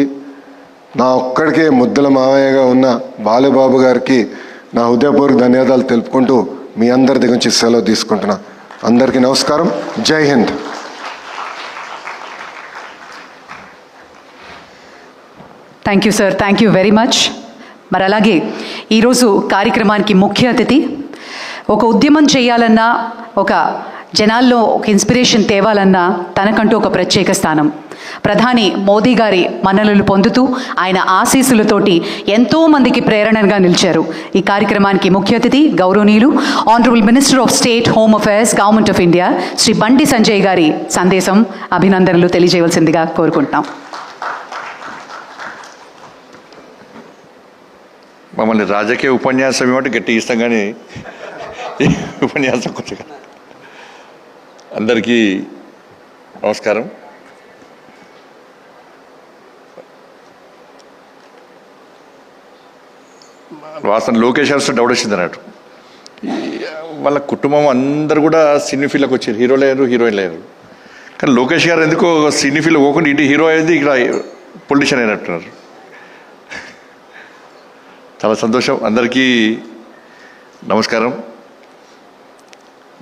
నా ఒక్కడికే ముద్దుల మావయ్యగా ఉన్న బాలయ్యబాబు గారికి నా హృదయపూర్వక ధన్యవాదాలు తెలుపుకుంటూ మీ అందరి దగ్గర నుంచి సెలవు తీసుకుంటున్నా. అందరికీ నమస్కారం. జై Hind. Thank you sir, thank you very much. మరి అలాగే ఈరోజు కార్యక్రమానికి ముఖ్య అతిథి, ఒక ఉద్యమం చేయాలన్నా, ఒక జనాల్లో ఒక ఇన్స్పిరేషన్ తేవాలన్నా తనకంటూ ఒక ప్రత్యేక స్థానం. ప్రధాని మోదీ గారి మన్ననలు పొందుతూ ఆయన ఆశీస్సులతోటి ఎంతోమందికి ప్రేరణగా నిలిచారు. ఈ కార్యక్రమానికి ముఖ్య అతిథి గౌరవనీయులు honourable minister of state home affairs government of India Shri Bandi Sanjay గారి సందేశం, అభినందనలు తెలియజేయవలసిందిగా కోరుకుంటున్నాం. మమ్మల్ని రాజకీయ ఉపన్యాసం ఏమంటే గట్టి ఇస్తాం, కానీ ఉపన్యాసం కొంచెం. అందరికీ నమస్కారం. వాసన లోకేష్ గారు డౌట్ వచ్చింది అన్నట్టు. వాళ్ళ కుటుంబం అందరు కూడా సినీ ఫీల్డ్కి వచ్చారు, హీరోలు అయ్యారు, హీరోయిన్లు అయ్యారు. కానీ లోకేష్ గారు ఎందుకో సినీ ఫీల్డ్ పోకుండా ఇటు హీరో అయింది, ఇక్కడ పొలిటీషియన్ అయినట్టున్నారు. చాలా సంతోషం. అందరికీ నమస్కారం.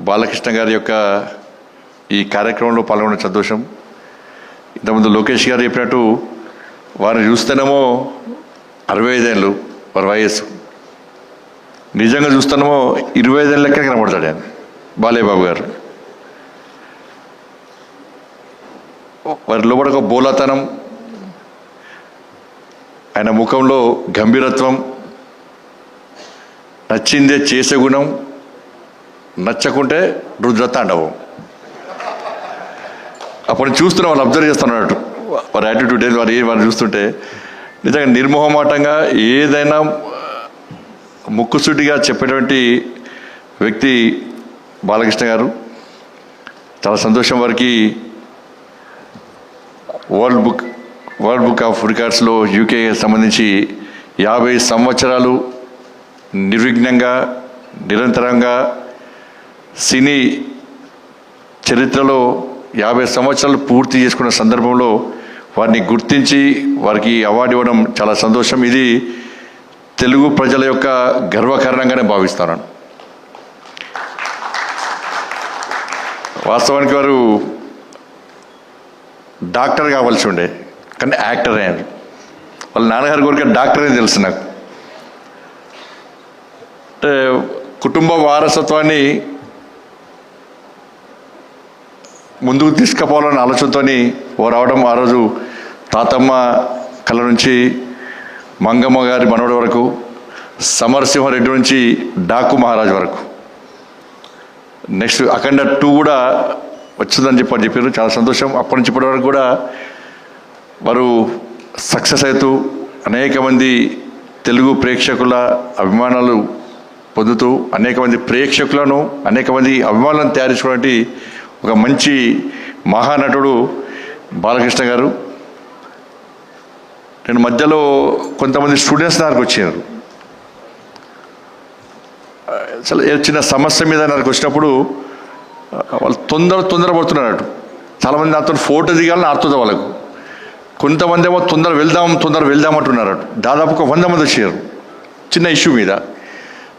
బాలకృష్ణ గారి యొక్క ఈ కార్యక్రమంలో పాల్గొన్న సంతోషం. ఇంతకుముందు లోకేష్ గారు చెప్పినట్టు వారిని చూస్తేనేమో 65 ఏళ్ళు వారి వయస్సు, నిజంగా చూస్తేనేమో 25 ఏళ్ళ లెక్క కనబడతాడు ఆయన బాలయ్యబాబు గారు. వారి లోపల ఒక బోలాతనం, ఆయన ముఖంలో గంభీరత్వం, నచ్చిందే చేసే గుణం, నచ్చకుంటే రుద్రతాండవం. అప్పుడు చూస్తున్నా, వాళ్ళు అబ్జర్వ్ చేస్తున్నట్టు వారి యాటిట్యూడ్ వారిని చూస్తుంటే నిజంగా నిర్మోహమాటంగా ఏదైనా ముక్కుసూటిగా చెప్పేటువంటి వ్యక్తి బాలకృష్ణ గారు. చాలా సంతోషం. వారికి వరల్డ్ బుక్ ఆఫ్ రికార్డ్స్లో యూకే సంబంధించి 50 సంవత్సరాలు నిర్విఘ్నంగా నిరంతరంగా సినీ చరిత్రలో 50 సంవత్సరాలు పూర్తి చేసుకున్న సందర్భంలో వారిని గుర్తించి వారికి అవార్డు ఇవ్వడం చాలా సంతోషం. ఇది తెలుగు ప్రజల యొక్క గర్వకారణంగానే భావిస్తాను. వాస్తవానికి వారు డాక్టర్ కావాల్సి ఉండే, కానీ యాక్టర్ అయ్యారు. వాళ్ళ నాన్నగారి కోరిక డాక్టర్ అని తెలుసు నాకు. అంటే కుటుంబ వారసత్వాన్ని ముందుకు తీసుకుపోవాలన్న ఆలోచనతో ఓ రావడం. ఆ రోజు తాతమ్మ కళ నుంచి మంగమ్మ గారి మనవడి వరకు, సమరసింహారెడ్డి నుంచి డాకు మహారాజ్ వరకు, నెక్స్ట్ అఖండ 2 కూడా వచ్చిందని చెప్పారు. చాలా సంతోషం. అప్పటి నుంచి ఇప్పటి వరకు కూడా వారు సక్సెస్ అవుతూ అనేక మంది తెలుగు ప్రేక్షకుల అభిమానాలు పొందుతూ అనేక మంది ప్రేక్షకులను, అనేక మంది అభిమానులను తయారు చేసుకున్నటువంటి ఒక మంచి మహానటుడు బాలకృష్ణ గారు. నేను మధ్యలో కొంతమంది స్టూడెంట్స్ నాకు వచ్చారు. అసలు చిన్న సమస్య మీద నాకు వచ్చినప్పుడు వాళ్ళు తొందర పడుతున్నారు. చాలామంది నాతో ఫోటో దిగాలని ఆడుతుంది వాళ్ళకు. కొంతమంది ఏమో తొందర వెళ్దాం అంటున్నారు. దాదాపు ఒక 100 మంది వచ్చారు చిన్న ఇష్యూ మీద.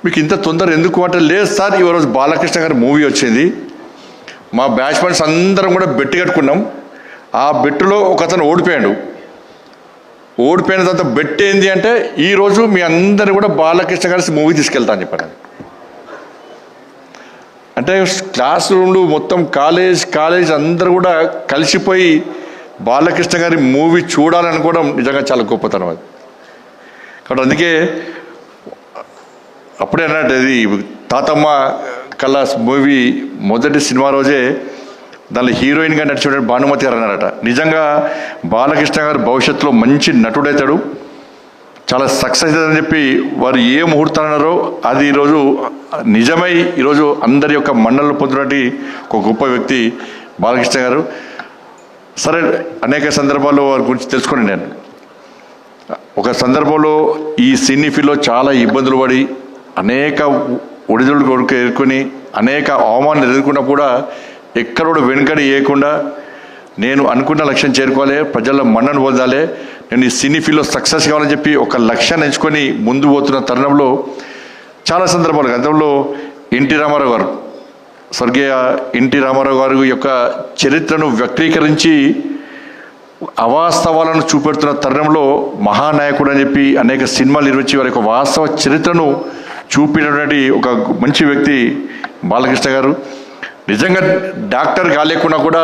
మీకు ఇంత తొందర ఎందుకు అంటే, లేదు సార్ ఈరోజు బాలకృష్ణ గారి మూవీ వచ్చింది, మా బ్యాచ్మెంట్స్ అందరం కూడా బెట్టు కట్టుకున్నాం, ఆ బెట్టులో ఒక అతను ఓడిపోయిన తర్వాత బెట్ ఏంది అంటే ఈరోజు మీ అందరినీ కూడా బాలకృష్ణ గారి మూవీ తీసుకెళ్తా అని చెప్పాను. అంటే క్లాస్ రూమ్లు మొత్తం కాలేజ్ అందరూ కూడా కలిసిపోయి బాలకృష్ణ గారి మూవీ చూడాలనుకోవడం నిజంగా చాలా గొప్పతనం అది. కాబట్టి అందుకే అప్పుడే అన్నట్టు ఇది తాతమ్మ కళ మూవీ మొదటి సినిమా రోజే దానిలో హీరోయిన్గా నడిచిన భానుమతి గారు అన్నారట. నిజంగా బాలకృష్ణ గారు భవిష్యత్తులో మంచి నటుడవుతాడు, చాలా సక్సెస్ అవుతుందని చెప్పి వారు ఏ ముహూర్తం అన్నారో అది ఈరోజు నిజమై ఈరోజు అందరి యొక్క మన్నలు పొందినటువంటి ఒక గొప్ప వ్యక్తి బాలకృష్ణ గారు. సరే, అనేక సందర్భాల్లో వారి గురించి తెలుసుకుని నేను ఒక సందర్భంలో ఈ సినీ ఫీల్డ్లో చాలా ఇబ్బందులు పడి అనేక ఒడిదుడుకు ఎదుర్కొని అనేక అవమానాలు ఎదుర్కొన్నా కూడా ఎక్కడ కూడా వెనుకడి వేయకుండా నేను అనుకున్న లక్ష్యం చేరుకోవాలి, ప్రజల్లో మన్నను పొందాలి, నేను ఈ సినీ ఫీల్డ్లో సక్సెస్ కావాలని చెప్పి ఒక లక్ష్యాన్ని ఎంచుకొని ముందు పోతున్న తరుణంలో చాలా సందర్భాలు గతంలో ఎన్టీ రామారావు గారు, స్వర్గీయ ఎన్టీ రామారావు గారి యొక్క చరిత్రను వ్యక్తీకరించి అవాస్తవాలను చూపెడుతున్న తరుణంలో మహానాయకుడు అని చెప్పి అనేక సినిమాలు నిర్మించి వారి యొక్క వాస్తవ చరిత్రను చూపినటువంటి ఒక మంచి వ్యక్తి బాలకృష్ణ గారు. నిజంగా డాక్టర్ కాలేకున్నా కూడా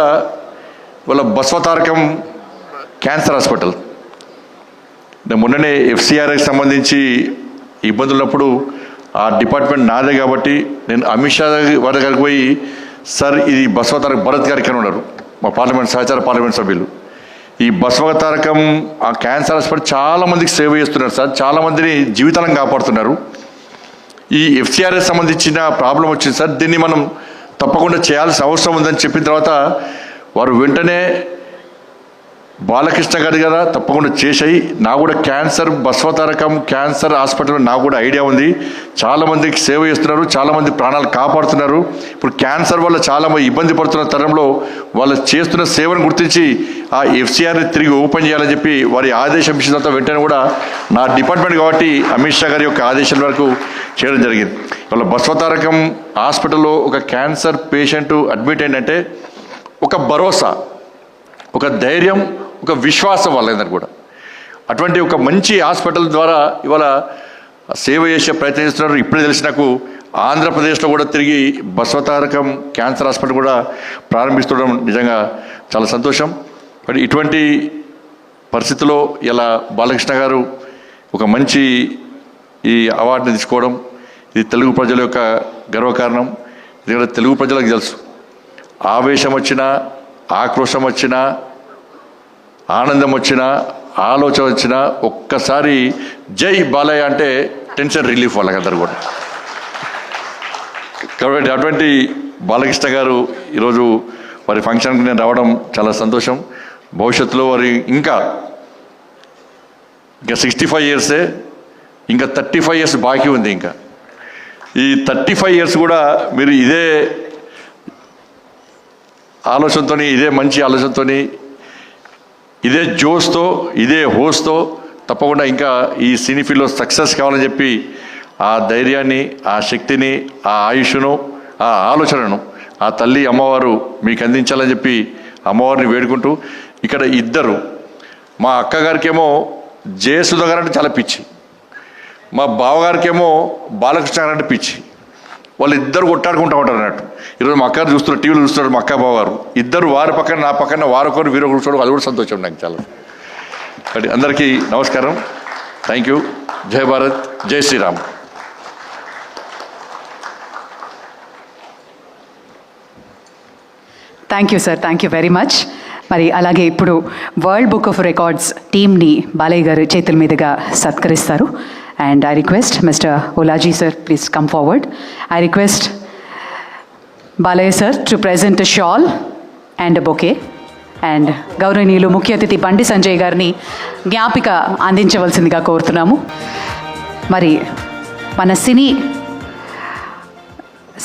వాళ్ళ బసవతారకం క్యాన్సర్ హాస్పిటల్ మొన్ననే FCRకి సంబంధించి ఇబ్బందులు ఉన్నప్పుడు ఆ డిపార్ట్మెంట్ నాదే కాబట్టి నేను అమిత్ షా వారి దగ్గరికి పోయి, సార్ ఇది బసవతారకం భరత్ గారికి అని ఉన్నారు మా సహచార పార్లమెంట్ సభ్యులు, ఈ బసవతారకం ఆ క్యాన్సర్ హాస్పిటల్ చాలామందికి సేవ చేస్తున్నారు సార్, చాలామందిని జీవితాలను కాపాడుతున్నారు, ఈ FCRకి సంబంధించిన ప్రాబ్లం వచ్చింది సార్, దీన్ని మనం తప్పకుండా చేయాల్సిన అవసరం ఉందని చెప్పిన తర్వాత వారు వెంటనే బాలకృష్ణ గారి కదా తప్పకుండా చేసాయి, నాకు కూడా క్యాన్సర్ బసవతారకం క్యాన్సర్ హాస్పిటల్లో నాకు కూడా ఐడియా ఉంది, చాలామందికి సేవ చేస్తున్నారు, చాలామంది ప్రాణాలు కాపాడుతున్నారు, ఇప్పుడు క్యాన్సర్ వల్ల చాలామంది ఇబ్బంది పడుతున్న తరంలో వాళ్ళు చేస్తున్న సేవను గుర్తించి ఆ FCRని తిరిగి ఓపెన్ చేయాలని చెప్పి వారి ఆదేశం ఇచ్చిన తర్వాత వెంటనే కూడా నా డిపార్ట్మెంట్ కాబట్టి అమిత్ షా గారి యొక్క ఆదేశాల వరకు చేయడం జరిగింది. వాళ్ళ బసవతారకం హాస్పిటల్లో ఒక క్యాన్సర్ పేషెంట్ అడ్మిట్ అయిందంటే ఒక భరోసా, ఒక ధైర్యం, ఒక విశ్వాసం వాళ్ళందరూ కూడా అటువంటి ఒక మంచి హాస్పిటల్ ద్వారా ఇవాళ సేవ చేసే ప్రయత్నం చేస్తున్నారు. ఇప్పుడే తెలిసి నాకు ఆంధ్రప్రదేశ్లో కూడా తిరిగి బసవతారకం క్యాన్సర్ హాస్పిటల్ కూడా ప్రారంభిస్తుండడం నిజంగా చాలా సంతోషం. మరి ఇటువంటి పరిస్థితుల్లో ఇలా బాలకృష్ణ గారు ఒక మంచి ఈ అవార్డుని తీసుకోవడం ఇది తెలుగు ప్రజల యొక్క గర్వకారణం. ఎందుకంటే తెలుగు ప్రజలకు తెలుసు, ఆవేశం వచ్చినా, ఆక్రోశం వచ్చినా, ఆనందం వచ్చినా, ఆలోచన వచ్చినా ఒక్కసారి జై బాలయ్య అంటే టెన్షన్ రిలీఫ్ వాళ్ళకందరూ కూడా. కాబట్టి అటువంటి బాలకృష్ణ గారు ఈరోజు వారి ఫంక్షన్కి నేను రావడం చాలా సంతోషం. భవిష్యత్తులో వారి ఇంకా 65 ఇయర్సే, ఇంకా 35 ఇయర్స్ బాకీ ఉంది. ఇంకా ఈ 35 ఇయర్స్ కూడా మీరు ఇదే ఆలోచనతో, ఇదే మంచి ఆలోచనతో, ఇదే జోష్తో, ఇదే హోస్తో తప్పకుండా ఇంకా ఈ సినీ ఫీల్డ్లో సక్సెస్ కావాలని చెప్పి ఆ ధైర్యాన్ని, ఆ శక్తిని, ఆ ఆయుష్ను, ఆ ఆలోచనను ఆ తల్లి అమ్మవారు మీకు అందించాలని చెప్పి అమ్మవారిని వేడుకుంటూ, ఇక్కడ ఇద్దరు, మా అక్కగారికేమో జయసుధ గారు అంటే చాలా పిచ్చి, మా బావగారికేమో బాలకృష్ణ గారు అంటే పిచ్చి. వాళ్ళు ఇద్దరు కొట్టాడుకుంటూ ఉంటారు అన్నట్టు. ఈరోజు మా అక్క చూస్తున్నారు, టీవీలో చూస్తున్నారు మా అక్క బావారు ఇద్దరు, వారి పక్కన నా పక్కన వారొకరు వీరొకరు చూడడం అది కూడా సంతోషం నాకు చాలా. కాబట్టి అందరికీ నమస్కారం, thank you. Jai Bharat, Jai Shriram. Thank you sir, thank you very much. మరి అలాగే ఇప్పుడు వరల్డ్ బుక్ ఆఫ్ రికార్డ్స్ టీమ్ని బాలయ్య గారు చేతుల మీదుగా సత్కరిస్తారు. అండ్ ఐ రిక్వెస్ట్ మిస్టర్ ఓలాజీ sir, please come forward. I request Balayya sir to present a shawl and a bouquet. And గౌరవనీయులు ముఖ్య అతిథి బండి సంజయ్ గారిని జ్ఞాపిక అందించవలసిందిగా కోరుతున్నాము. మరి మన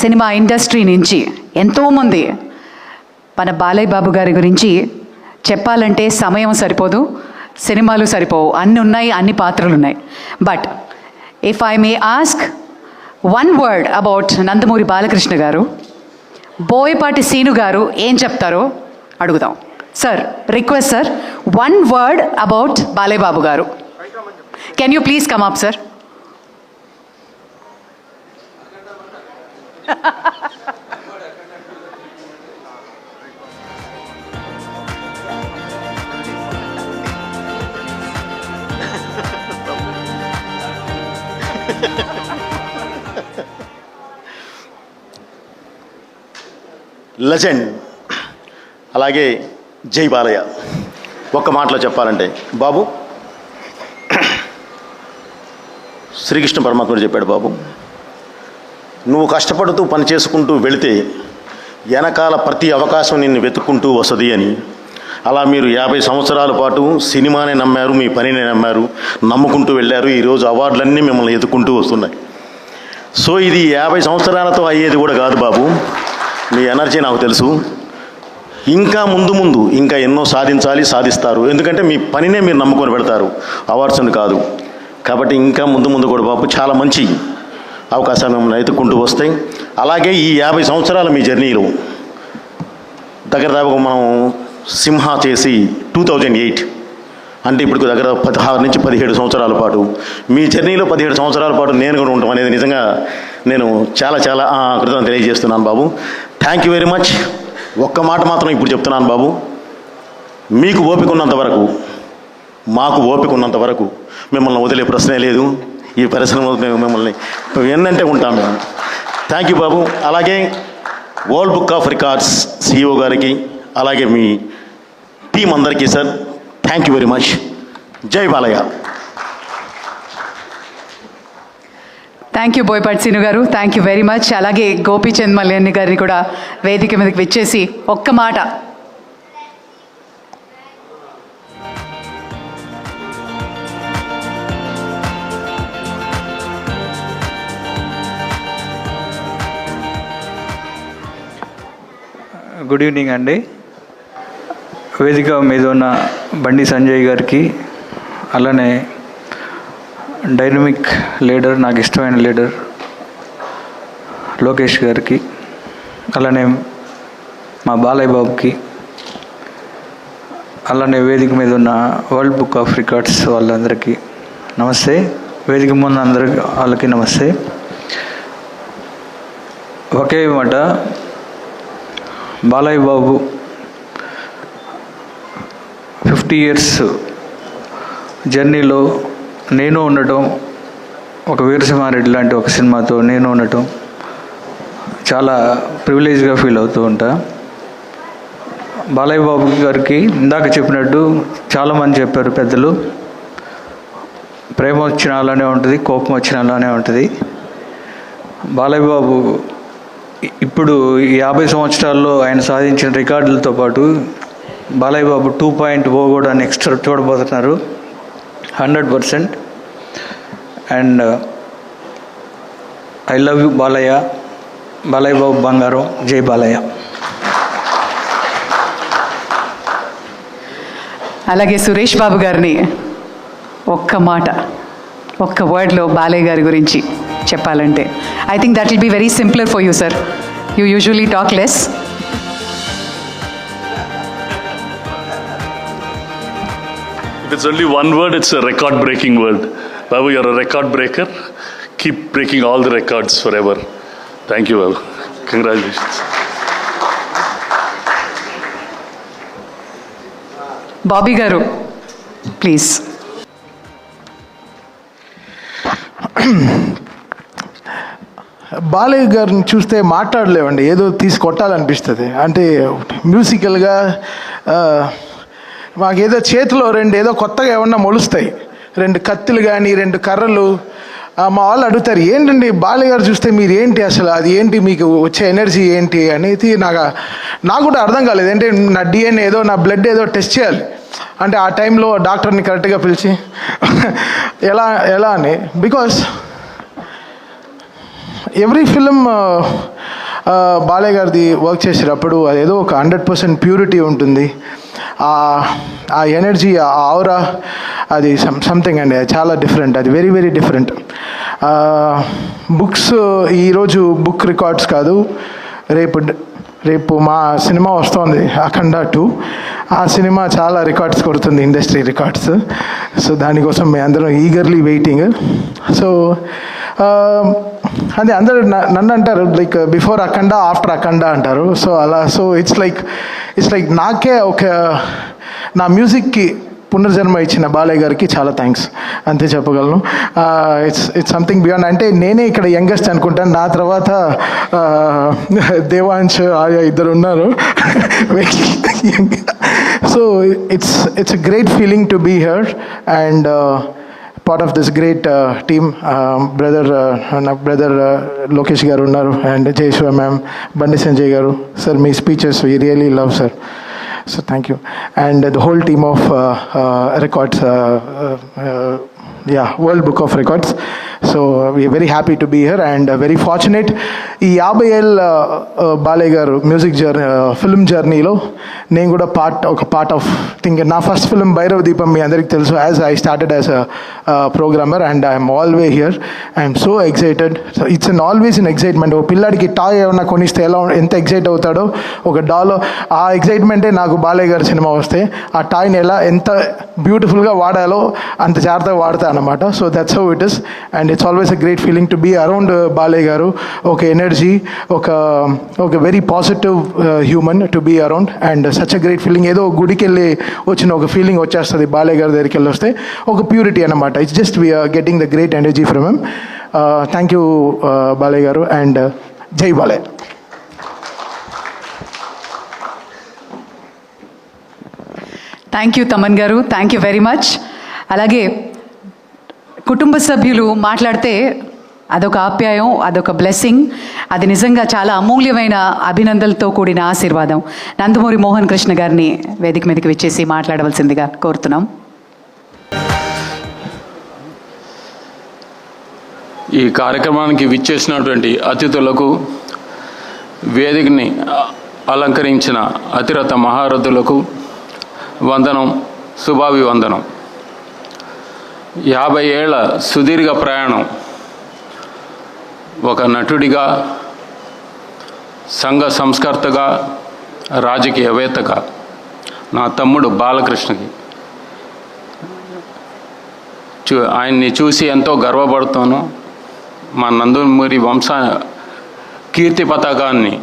సినిమా ఇండస్ట్రీ నుంచి ఎంతోమంది మన బాలయ్య బాబు గారి గురించి చెప్పాలంటే సమయం సరిపోదు, సినిమాలు సరిపోవు, అన్నీ ఉన్నాయి, అన్ని పాత్రలు ఉన్నాయి. But if I may ask one word about Nandamuri Balakrishna గారు, బోయపాటి సీను గారు ఏం చెప్తారో అడుగుదాం. Sir, request sir, one word about Balayya Babu గారు. Can you please come up sir? Legend, అలాగే జై బాలయ్య. ఒక్క మాటలో చెప్పాలంటే బాబు, శ్రీకృష్ణ పరమాత్ముడు చెప్పాడు, బాబు నువ్వు కష్టపడుతూ పని చేసుకుంటూ వెళితే వెనకాల ప్రతి అవకాశం నిన్ను వెతుక్కుంటూ వస్తుంది అని. అలా మీరు 50 సంవత్సరాల పాటు సినిమానే నమ్మారు, మీ పనినే నమ్మారు, నమ్ముకుంటూ వెళ్ళారు. ఈరోజు అవార్డులన్నీ మిమ్మల్ని ఎత్తుకుంటూ వస్తున్నాయి. సో ఇది 50 సంవత్సరాలతో అయ్యేది కూడా కాదు బాబు. మీ ఎనర్జీ నాకు తెలుసు. ఇంకా ముందు ఇంకా ఎన్నో సాధిస్తారు. ఎందుకంటే మీ పనినే మీరు నమ్ముకొని పెడతారు, అవార్డ్స్ని కాదు. కాబట్టి ఇంకా ముందు కూడా బాబు చాలా మంచి అవకాశాలు మిమ్మల్ని ఎత్తుక్కుంటూ వస్తాయి. అలాగే ఈ 50 సంవత్సరాల మీ జర్నీలో దగ్గర మనం సింహ చేసి 2008 అంటే ఇప్పుడు దగ్గర 16 నుంచి 17 సంవత్సరాల పాటు మీ జర్నీలో 17 సంవత్సరాల పాటు నేను కూడా ఉంటాం అనేది నిజంగా నేను చాలా కృతజ్ఞతలు తెలియజేస్తున్నాను బాబు. Thank you very much. ఒక్క మాట మాత్రం ఇప్పుడు చెప్తున్నాను బాబు, మీకు ఓపిక ఉన్నంత వరకు, మాకు ఓపిక ఉన్నంత వరకు మిమ్మల్ని వదిలే ప్రశ్నే లేదు. ఈ పరిశ్రమ మిమ్మల్ని ఎన్నంటే ఉంటాం మేము. థ్యాంక్ యూ బాబు. అలాగే world book of records CEO గారికి, అలాగే మీ టీం అందరికీ sir, thank you very much. జై బాలయ్య. థ్యాంక్ యూ బోయపాటి సీను గారు, థ్యాంక్ యూ వెరీ మచ్. అలాగే గోపీచంద్ మల్యాణి గారిని కూడా వేదిక మీదకి వచ్చేసి ఒక్క మాట. గుడ్ ఈవినింగ్ అండి. వేదిక మీద ఉన్న బండి సంజయ్ గారికి, అలానే డైనమిక్ లీడర్, నాకు ఇష్టమైన లీడర్ లోకేష్ గారికి, అలానే మా బాలయ్య బాబుకి, అలానే వేదిక మీద ఉన్న వరల్డ్ బుక్ ఆఫ్ రికార్డ్స్ వాళ్ళందరికీ నమస్తే. వేదిక ముందు అందరికి వాళ్ళకి నమస్తే. ఒకే మాట, బాలయ్య బాబు 50 years జర్నీలో నేను ఉండటం, ఒక వీరసింహారెడ్డి లాంటి ఒక సినిమాతో నేను ఉండటం చాలా ప్రివిలేజ్గా ఫీల్ అవుతూ ఉంటా. బాలయ్య బాబు గారికి ఇందాక చెప్పినట్టు చాలామంది చెప్పారు పెద్దలు, ప్రేమ వచ్చిన అలానే ఉంటుంది, కోపం వచ్చిన అలానే ఉంటుంది. బాలయ్య బాబు ఇప్పుడు 50 సంవత్సరాల్లో ఆయన సాధించిన రికార్డులతో పాటు బాలయ్య బాబు 2.0 కూడా నెక్స్ట్ చూడబోతున్నారు 100%. And I love you Balayya, Balayya Babu బంగారం, జై బాలయ్య. అలాగే సురేష్ బాబు గారిని ఒక్క మాట, ఒక్క వర్డ్లో బాలయ్య గారి గురించి చెప్పాలంటే, I think that will be very simpler for you sir. You usually talk less. If it's only one word, it's a record-breaking word. Babu, you're a record breaker. Keep breaking all the records forever. Thank you Babu, congratulations. Bobby గారు please. Balayya గారిని చూస్తే మాట్లాడలేవండి, ఏదో తీసి కొట్టాలనిపిస్తుంది. అంటే మ్యూజికల్గా మాకేదో చేతిలో ఏదో కొత్తగా ఏమన్నా మొలుస్తాయి, 2 కత్తులు కానీ 2 కర్రలు. మా వాళ్ళు అడుగుతారు, ఏంటండి బాలయ్య గారు చూస్తే మీరు ఏంటి అసలు, అది ఏంటి మీకు వచ్చే ఎనర్జీ ఏంటి అనేది నాకు కూడా అర్థం కాలేదు. అంటే నా డిఎన్ఏ ఏదో, నా బ్లడ్ ఏదో టెస్ట్ చేయాలి. అంటే ఆ టైంలో డాక్టర్ని కరెక్ట్గా పిలిచి ఎలా అని, బికాస్ ఎవ్రీ ఫిలిం బాలయ్య గారిది వర్క్ చేసేటప్పుడు అదేదో ఒక 100% ప్యూరిటీ ఉంటుంది. ఆ ఎనర్జీ, ఆ ఆౌరా, అది సంథింగ్ అండి, చాలా డిఫరెంట్, అది వెరీ వెరీ డిఫరెంట్. బుక్స్ ఈరోజు బుక్ రికార్డ్స్ కాదు, రేపు మా సినిమా వస్తుంది అఖండ 2. ఆ సినిమా చాలా రికార్డ్స్ కొడుతుంది, ఇండస్ట్రీ రికార్డ్స్. సో దానికోసం మేము అందరం ఈగర్లీ వెయిటింగ్. సో అదే అందరూ నన్ను అంటారు లైక్ బిఫోర్ అఖండ ఆఫ్టర్ అఖండ అంటారు. సో అలా, సో ఇట్స్ లైక్ నాకే నా మ్యూజిక్కి పునర్జన్మ ఇచ్చిన బాలయ్య గారికి చాలా థ్యాంక్స్ అంతే చెప్పగలను. It's something beyond. అంటే నేనే ఇక్కడ యంగెస్ట్ అనుకుంటాను, నా తర్వాత దేవాంశ్ ఆర్య ఇద్దరు ఉన్నారు. So it's a great feeling to be here and part of this great team. Brother Lokesh garu unnaru and Jayeshwar ma'am, Bandi Sanjay garu. Sir, my speeches we really love, sir. So thank you. And the whole team of records, World Book of Records. So we are very happy to be here and very fortunate. ఈ 50 ఏళ్ళ బాలయ్య గారు music film జర్నీలో నేను కూడా ఒక part of think. నా first film Bhairava దీపం మీ అందరికీ తెలుసు. As I started as a programmer and I'm ఆల్వే here. I'm so excited. So it's always in excitement. ఒక పిల్లాడికి టాయ్ ఏమన్నా కొనిస్తే ఎంత ఎక్సైట్ అవుతాడో, ఒక డాల్, ఆ ఎక్సైట్మెంటే నాకు బాలయ్య గారి సినిమా వస్తే ఆ టాయ్ని ఎంత బ్యూటిఫుల్గా వాడాలో అంత జాగ్రత్తగా వాడతా అన్నమాట. So that's how it is and it's always a great feeling to be around Balayya గారు. ఒక ఎనర్జీ, ఒక very positive human to be around and such a great feeling. ఏదో గుడికి వెళ్ళి వచ్చిన ఒక ఫీలింగ్ వచ్చేస్తుంది బాలయ్య గారి దగ్గరికి వెళ్ళి వస్తే, ఒక ప్యూరిటీ అన్నమాట. It's just we are getting the great energy from him. Thank you Balayya గారు అండ్ జై బాలయ్య. థ్యాంక్ యూ తమన్ గారు, థ్యాంక్ యూ వెరీ మచ్. అలాగే కుటుంబ సభ్యులు మాట్లాడితే అదొక ఆప్యాయం, అదొక బ్లెస్సింగ్. అది నిజంగా చాలా అమూల్యమైన అభినందనలతో కూడిన ఆశీర్వాదం. నందమూరి మోహన్ కృష్ణ గారిని వేదిక మీదకి విచ్చేసి మాట్లాడవలసిందిగా కోరుతున్నాం. ఈ కార్యక్రమానికి విచ్చేసినటువంటి అతిథులకు, వేదికని అలంకరించిన అతిరథ మహారథులకు వందనం, శుభాభివందనం. 50 ఏళ్ల సుదీర్ఘ ప్రయాణం, ఒక నటుడిగా, సంఘ సంస్కర్తగా, రాజకీయవేత్తగా నా తమ్ముడు బాలకృష్ణకి ఆయన్ని చూసి ఎంతో గర్వపడుతాను. మా నందమూరి వంశ కీర్తి పతాకాన్ని,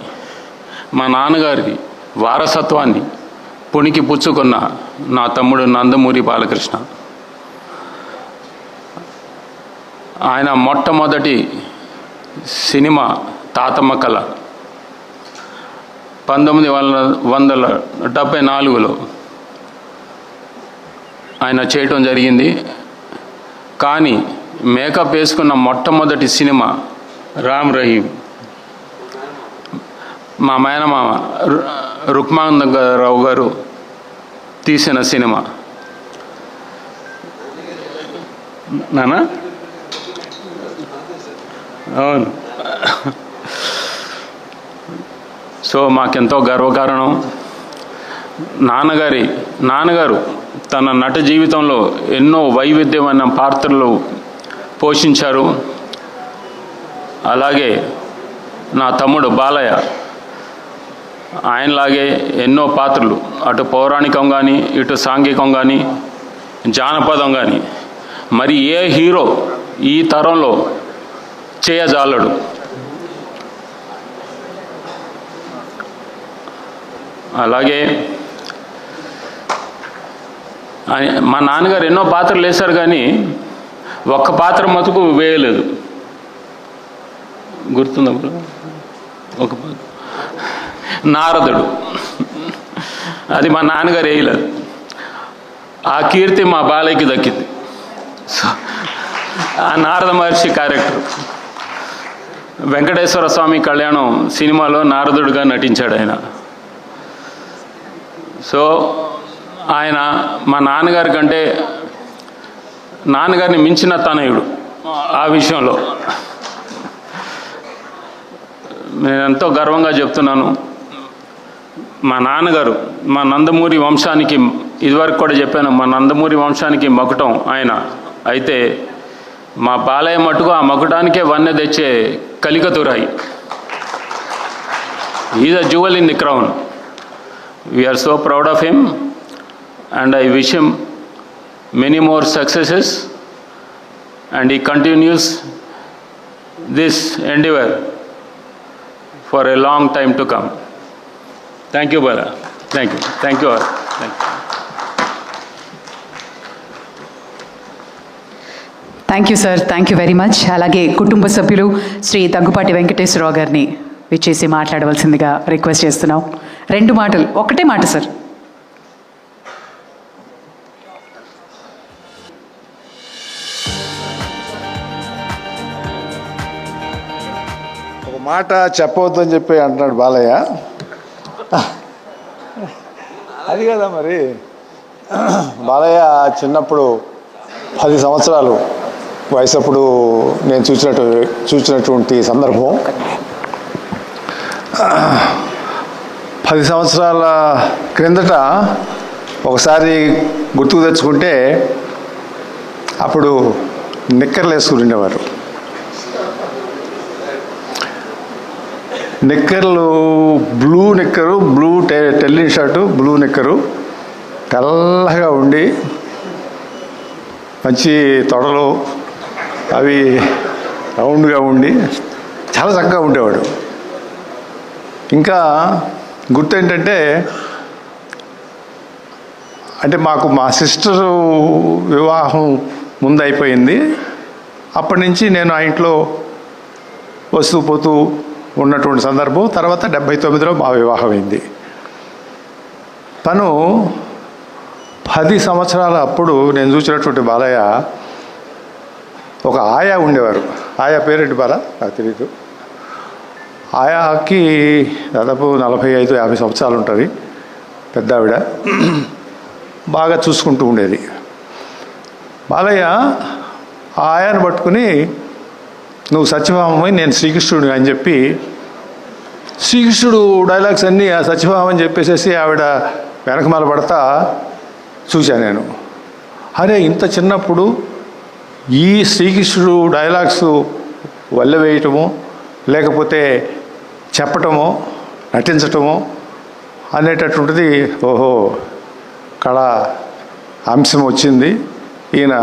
మా నాన్నగారి వారసత్వాన్ని పుణికి పుచ్చుకున్న నా తమ్ముడు నందమూరి బాలకృష్ణ. ఆయన మొట్టమొదటి సినిమా తాతమ్మ కళ 1974లో ఆయన చేయటం జరిగింది. కానీ మేకప్ వేసుకున్న మొట్టమొదటి సినిమా రామ్ రహీం, మా మేనమామ రుక్మానందరావు గారు తీసిన సినిమా. నానా అవును. సో మాకెంతో గర్వకారణం. నాన్నగారు తన నట జీవితంలో ఎన్నో వైవిధ్యమైన పాత్రలు పోషించారు. అలాగే నా తమ్ముడు బాలయ్య ఆయనలాగే ఎన్నో పాత్రలు, అటు పౌరాణికం కానీ, ఇటు సాంఘికం కానీ, జానపదం కానీ, మరి ఏ హీరో ఈ తరంలో చేయజాలడు. అలాగే మా నాన్నగారు ఎన్నో పాత్రలు వేశారు కానీ ఒక్క పాత్ర మటుకు వేయలేదు. గుర్తుందా? ఒక నారదుడు, అది మా నాన్నగారు వేయలేదు. ఆ కీర్తి మా బాలయ్యకి దక్కింది. ఆ నారద మహర్షి క్యారెక్టర్ వెంకటేశ్వర స్వామి కళ్యాణం సినిమాలో నారదుడిగా నటించాడు ఆయన. సో ఆయన మా నాన్నగారి కంటే నాన్నగారిని మించిన తనయుడు. ఆ విషయంలో నేను ఎంతో గర్వంగా చెప్తున్నాను. మా నాన్నగారు మా నందమూరి వంశానికి, ఇదివరకు కూడా చెప్పాను, మా నందమూరి వంశానికి మకుటం ఆయన అయితే, మా బాలయ్య మటుకు ఆ మకుటానికే వన్నె తెచ్చే కలికతురాయి. Is a jewel in the crown. We are so proud of him and I wish him many more successes and he continues this endeavor for a long time to come. Thank you, Bala. Thank you. Thank you all. Thank you. Thank you sir, thank you very much. అలాగే కుటుంబ సభ్యులు శ్రీ దగ్గుపాటి వెంకటేశ్వరరావు గారిని విచ్చేసి మాట్లాడవలసిందిగా request చేస్తున్నాం. 2 మాటలు, ఒకటే మాట సార్. ఒక మాట చెప్పవద్దని చెప్పి అంటున్నాడు బాలయ్య. అది కదా మరి, బాలయ్య చిన్నప్పుడు 10 సంవత్సరాలు వయసప్పుడు నేను చూసినటువంటి సందర్భం. 10 సంవత్సరాల క్రిందట ఒకసారి గుర్తుకు తెచ్చుకుంటే అప్పుడు నిక్కర్లు వేసుకుని ఉండేవారు. నిక్కర్లు బ్లూ నిక్కరు, బ్లూ టెల్లిన్ షర్టు, బ్లూ నిక్కరు, తెల్లగా ఉండి మంచి తొడలు అవి రౌండ్గా ఉండి చాలా చక్కగా ఉండేవాడు. ఇంకా గుర్తు ఏంటంటే, అంటే మాకు మా సిస్టరు వివాహం ముందు అయిపోయింది. అప్పటి నుంచి నేను ఆ ఇంట్లో వస్తూ పోతూ ఉన్నటువంటి సందర్భం. తర్వాత 79లో మా వివాహం అయింది. తను 10 సంవత్సరాల అప్పుడు నేను చూసినటువంటి బాలయ్య, ఒక ఆయా ఉండేవారు. ఆయా పేరేంటి బాల నాకు తెలియదు. ఆయాకి దాదాపు 45-50 సంవత్సరాలు ఉంటుంది. పెద్ద ఆవిడ, బాగా చూసుకుంటూ ఉండేది. బాలయ్య ఆయాను పట్టుకుని, నువ్వు సత్యభామని, నేను శ్రీకృష్ణుడు అని చెప్పి, శ్రీకృష్ణుడు డైలాగ్స్ అన్నీ ఆ సత్యభామని చెప్పేసేసి ఆవిడ వెనకమాల పడతా చూశాను నేను. అరే, ఇంత చిన్నప్పుడు ఈ శ్రీకృష్ణుడు డైలాగ్స్ వల్లవేయటము, లేకపోతే చెప్పటము, నటించటము అనేటటువంటిది, ఓహో కళ అంశం వచ్చింది, ఈయన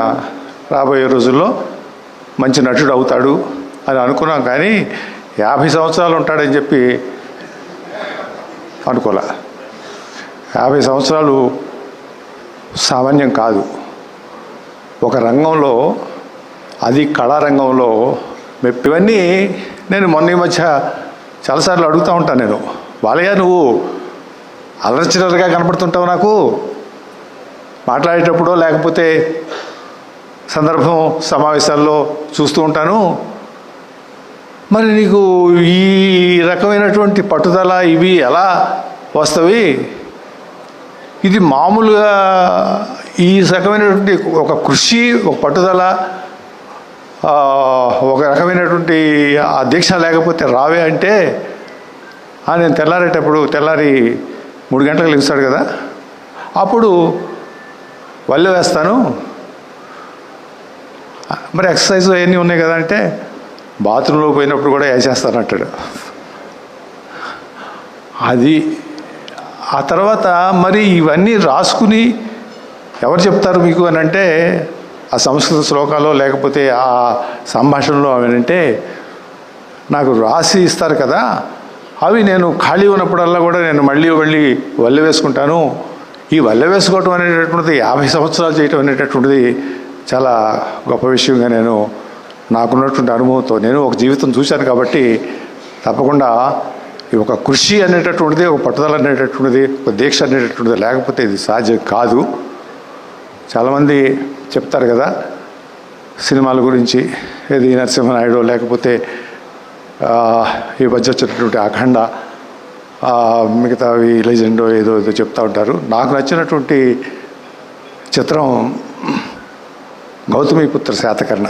రాబోయే రోజుల్లో మంచి నటుడు అవుతాడు అని అనుకున్నాం. కానీ 50 సంవత్సరాలు ఉంటాడని చెప్పి అనుకోలే. 50 సంవత్సరాలు సామాన్యం కాదు. ఒక రంగంలో, అది కళారంగంలో ఇవన్నీ నేను మొన్న ఈ మధ్య చాలాసార్లు అడుగుతూ ఉంటాను నేను, బాలయ్య నువ్వు అలర్చినలుగా కనపడుతుంటావు నాకు మాట్లాడేటప్పుడు, లేకపోతే సందర్భం సమావేశాల్లో చూస్తూ ఉంటాను. మరి నీకు ఈ రకమైనటువంటి పట్టుదల ఇవి ఎలా వస్తవి? ఇది మామూలుగా ఈ రకమైనటువంటి ఒక కృషి, ఒక పట్టుదల, ఒక రకమైనటువంటి ఆ దీక్ష లేకపోతే రావే అంటే, నేను తెల్లారేటప్పుడు తెల్లారి 3 గంటలకు లెగుస్తాడు కదా, అప్పుడు వల్లె వేస్తాను. మరి ఎక్సర్సైజ్ అవన్నీ ఉన్నాయి కదా అంటే, బాత్రూంలో పోయినప్పుడు కూడా వేసేస్తాను అంటాడు. అది ఆ తర్వాత మరి ఇవన్నీ రాసుకుని ఎవరు చెప్తారు మీకు అని అంటే, ఆ సంస్కృత శ్లోకాలు లేకపోతే ఆ సంభాషణలో అవేనంటే నాకు రాసి ఇస్తారు కదా, అవి నేను ఖాళీ ఉన్నప్పుడల్లా కూడా నేను మళ్ళీ వల్లె వేసుకుంటాను. ఈ వల్లె వేసుకోవటం అనేటటువంటిది 50 సంవత్సరాలు చేయటం అనేటటువంటిది చాలా గొప్ప విషయంగా నేను నాకున్నటువంటి అనుభవంతో నేను ఒక జీవితం చూశాను కాబట్టి తప్పకుండా ఈ ఒక కృషి అనేటటువంటిది, ఒక పట్టుదల అనేటటువంటిది, ఒక దీక్ష అనేటటువంటిది లేకపోతే ఇది సాధ్యం కాదు. చాలామంది చెప్తారు కదా సినిమాల గురించి, ఏది నరసింహనాయుడు లేకపోతే ఈ మధ్య వచ్చినటువంటి అఖండ, మిగతావి లెజెండో ఏదో చెప్తూ ఉంటారు. నాకు నచ్చినటువంటి చిత్రం గౌతమిపుత్ర శాతకర్ణ.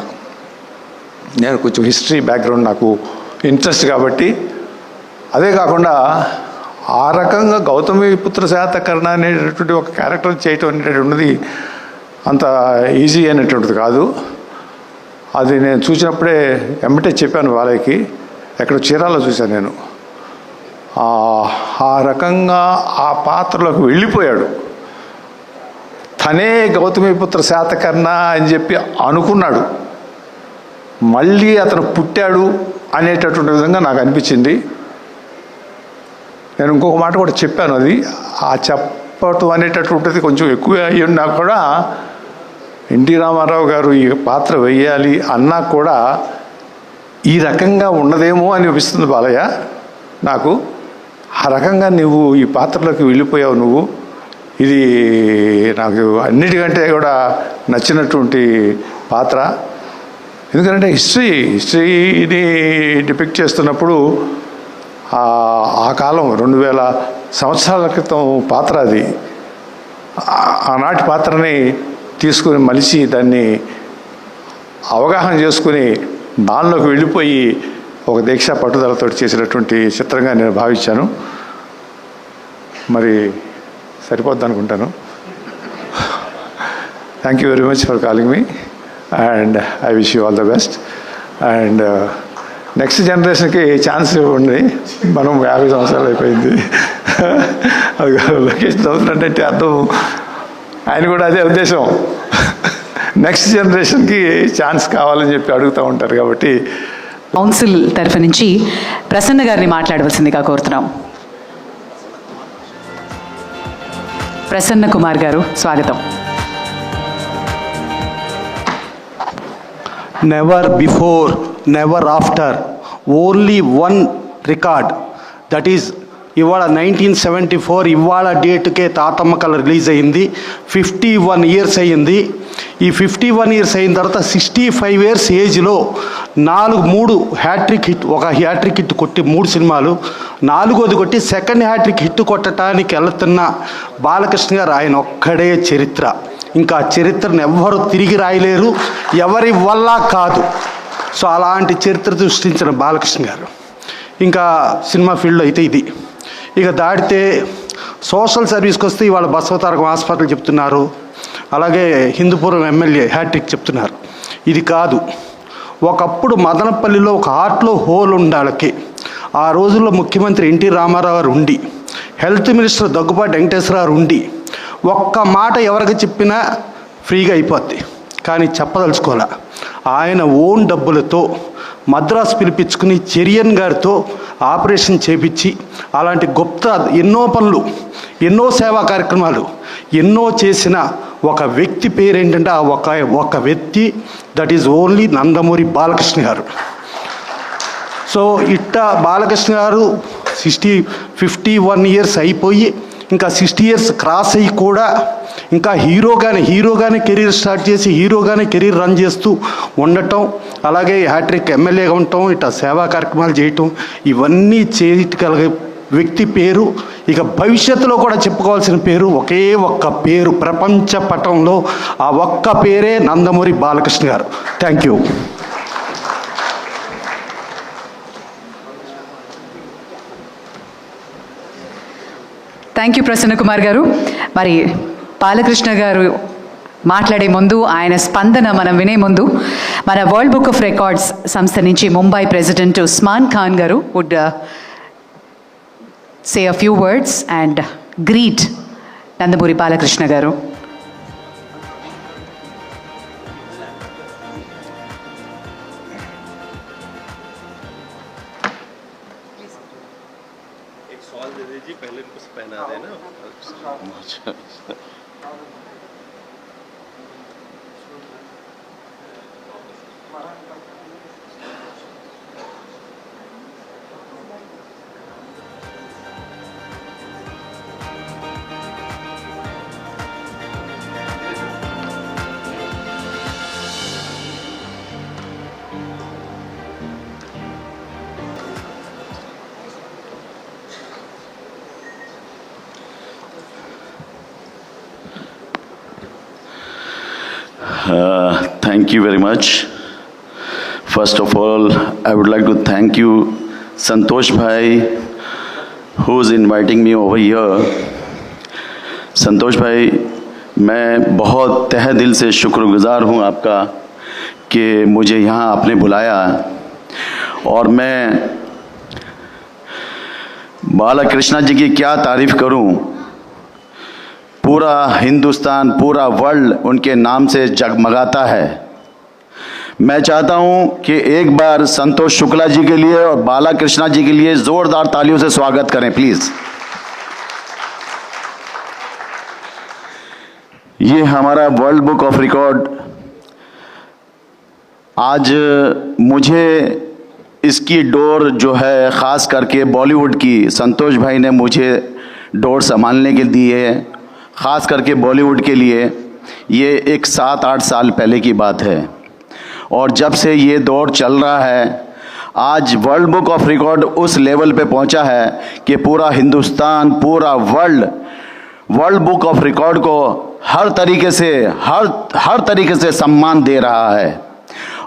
నేను కొంచెం హిస్టరీ బ్యాక్గ్రౌండ్ నాకు ఇంట్రెస్ట్ కాబట్టి, అదే కాకుండా ఆ రకంగా గౌతమిపుత్ర శాతకర్ణ అనేటటువంటి ఒక క్యారెక్టర్ చేయటం అనేటటువంటిది అంత ఈజీ అనేటువంటిది కాదు. అది నేను చూసినప్పుడే వెంబటే చెప్పాను బాలయ్యకి. ఎక్కడ చీరాల్లో చూశాను నేను. ఆ రకంగా ఆ పాత్రలోకి వెళ్ళిపోయాడు. తనే గౌతమిపుత్ర శాతకర్ణ అని చెప్పి అనుకున్నాడు. మళ్ళీ అతను పుట్టాడు అనేటటువంటి విధంగా నాకు అనిపించింది. నేను ఇంకొక మాట కూడా చెప్పాను. అది ఆ చెప్పటం అనేటటువంటిది కొంచెం ఎక్కువ అయ్యున్నా కూడా ఎన్టీ రామారావు గారు ఈ పాత్ర వేయాలి అన్నా కూడా ఈ రకంగా ఉన్నదేమో అనిపిస్తుంది బాలయ్య నాకు. ఆ రకంగా నువ్వు ఈ పాత్రలోకి వెళ్ళిపోయావు నువ్వు. ఇది నాకు అన్నిటికంటే కూడా నచ్చినటువంటి పాత్ర. ఎందుకంటే హిస్టరీని డిపిక్ట్ చేస్తున్నప్పుడు ఆ కాలం 2000 సంవత్సరాల క్రితం పాత్ర అది. ఆనాటి పాత్రని తీసుకుని మలిచి దాన్ని అవగాహన చేసుకుని దానిలోకి వెళ్ళిపోయి ఒక దీక్ష పట్టుదలతో చేసినటువంటి చిత్రంగా నేను భావించాను. మరి సరిపోద్ది అనుకుంటాను. Thank you very much for calling me and I wish you all the best. And next జనరేషన్కి ఛాన్స్ ఇవ్వండి. మనం 50 సంవత్సరాలు అయిపోయింది. అది లోకేష్ చదువుతున్నట్టే అర్థం. ఆయన కూడా అదే ఉద్దేశం. నెక్స్ట్ జనరేషన్కి ఛాన్స్ కావాలని చెప్పి అడుగుతూ ఉంటారు. కాబట్టి కౌన్సిల్ తరఫు నుంచి ప్రసన్న గారిని మాట్లాడవలసిందిగా కోరుతున్నాం. ప్రసన్న కుమార్ గారు, స్వాగతం. Never before, never after, only one record. That is ఇవాళ 1974 ఇవాళ డేట్కే తాతమ్మ కళ రిలీజ్ అయ్యింది. 51 ఇయర్స్ అయ్యింది. ఈ 51 ఇయర్స్ అయిన తర్వాత 65 ఇయర్స్ ఏజ్లో 3 హ్యాట్రిక్ హిట్, ఒక హ్యాట్రిక్ హిట్ కొట్టి 3 సినిమాలు, 4వది కొట్టి సెకండ్ హ్యాట్రిక్ హిట్ కొట్టడానికి వెళ్తున్న బాలకృష్ణ గారు ఆయన ఒక్కడే చరిత్ర. ఇంకా చరిత్రను ఎవ్వరు తిరిగి రాయలేరు, ఎవరి వల్ల కాదు. సో అలాంటి చరిత్ర సృష్టించిన బాలకృష్ణ గారు. ఇంకా సినిమా ఫీల్డ్లో అయితే ఇది. ఇక దాటితే సోషల్ సర్వీస్కి వస్తే ఇవాళ బసవతారకం హాస్పిటల్ చెప్తున్నారు, అలాగే హిందూపురం ఎమ్మెల్యే హ్యాట్రిక్ చెప్తున్నారు. ఇది కాదు. ఒకప్పుడు మదనపల్లిలో ఒక హార్ట్లో హోల్ ఉండాలకి ఆ రోజుల్లో ముఖ్యమంత్రి ఎన్టీ రామారావు గారు ఉండి, హెల్త్ మినిస్టర్ దగ్గుబాటి వెంకటేశ్వరరావు ఉండి, ఒక్క మాట ఎవరికి చెప్పినా ఫ్రీగా అయిపోద్ది. కానీ చెప్పదలుచుకోలే. ఆయన ఓన్ డబ్బులతో మద్రాసు పిలిపించుకుని చెరియన్ గారితో ఆపరేషన్ చేపించి అలాంటి గొప్ప ఎన్నో పనులు, ఎన్నో సేవా కార్యక్రమాలు ఎన్నో చేసిన ఒక వ్యక్తి పేరేంటంటే ఆ ఒక వ్యక్తి, that is only Nandamuri Balakrishna గారు. సో బాలకృష్ణ గారు 51 ఇయర్స్ అయిపోయి ఇంకా 60 ఇయర్స్ క్రాస్ అయ్యి కూడా ఇంకా హీరోగానే కెరీర్ స్టార్ట్ చేసి హీరోగానే కెరీర్ రన్ చేస్తూ ఉండటం, అలాగే హ్యాట్రిక్ ఎమ్మెల్యేగా ఉండటం, ఇట్లా సేవా కార్యక్రమాలు చేయటం, ఇవన్నీ చేయగలిగే వ్యక్తి పేరు. ఇక భవిష్యత్తులో కూడా చెప్పుకోవాల్సిన పేరు ఒకే ఒక్క పేరు ప్రపంచ పటంలో, ఆ ఒక్క పేరే నందమూరి బాలకృష్ణ గారు. Thank you. Thank you Prasanna Kumar గారు. మరి బాలకృష్ణ గారు మాట్లాడే ముందు, ఆయన స్పందన మనం వినే ముందు, మన వరల్డ్ బుక్ ఆఫ్ రికార్డ్స్ సంస్థ నుంచి ముంబై ప్రెసిడెంట్ ఉస్మాన్ ఖాన్ గారు would say a few words and greet Nandamuri Balakrishna గారు. Thank you very much. First of all, I would like to thank you, Santosh Bhai, who is inviting me over here. संतोष भाई, मैं बहुत तहे दिल से शुक्रगुजार हूँ आपका कि मुझे यहाँ आपने बुलाया, और मैं बालाकृष्णा जी की क्या तारीफ़ करूँ। पूरा हिंदुस्तान, पूरा वर्ल्ड उनके नाम से जगमगाता है। मैं चाहता हूं कि एक बार संतोष शुक्ला जी के लिए और बालाकृष्णा जी के लिए जोरदार तालियों से स्वागत करें प्लीज। ये हमारा वर्ल्ड बुक ऑफ रिकॉर्ड, आज मुझे इसकी डोर जो है ख़ास करके बॉलीवुड की, संतोष भाई ने मुझे डोर संभालने के दी है, ख़ास करके बॉलीवुड के लिए। ये एक 7-8 साल पहले की बात है, और जब से ये दौर चल रहा है, आज वर्ल्ड बुक ऑफ रिकॉर्ड उस लेवल पे पहुंचा है कि पूरा हिंदुस्तान, पूरा वर्ल्ड बुक ऑफ रिकॉर्ड को हर तरीके से सम्मान दे रहा है।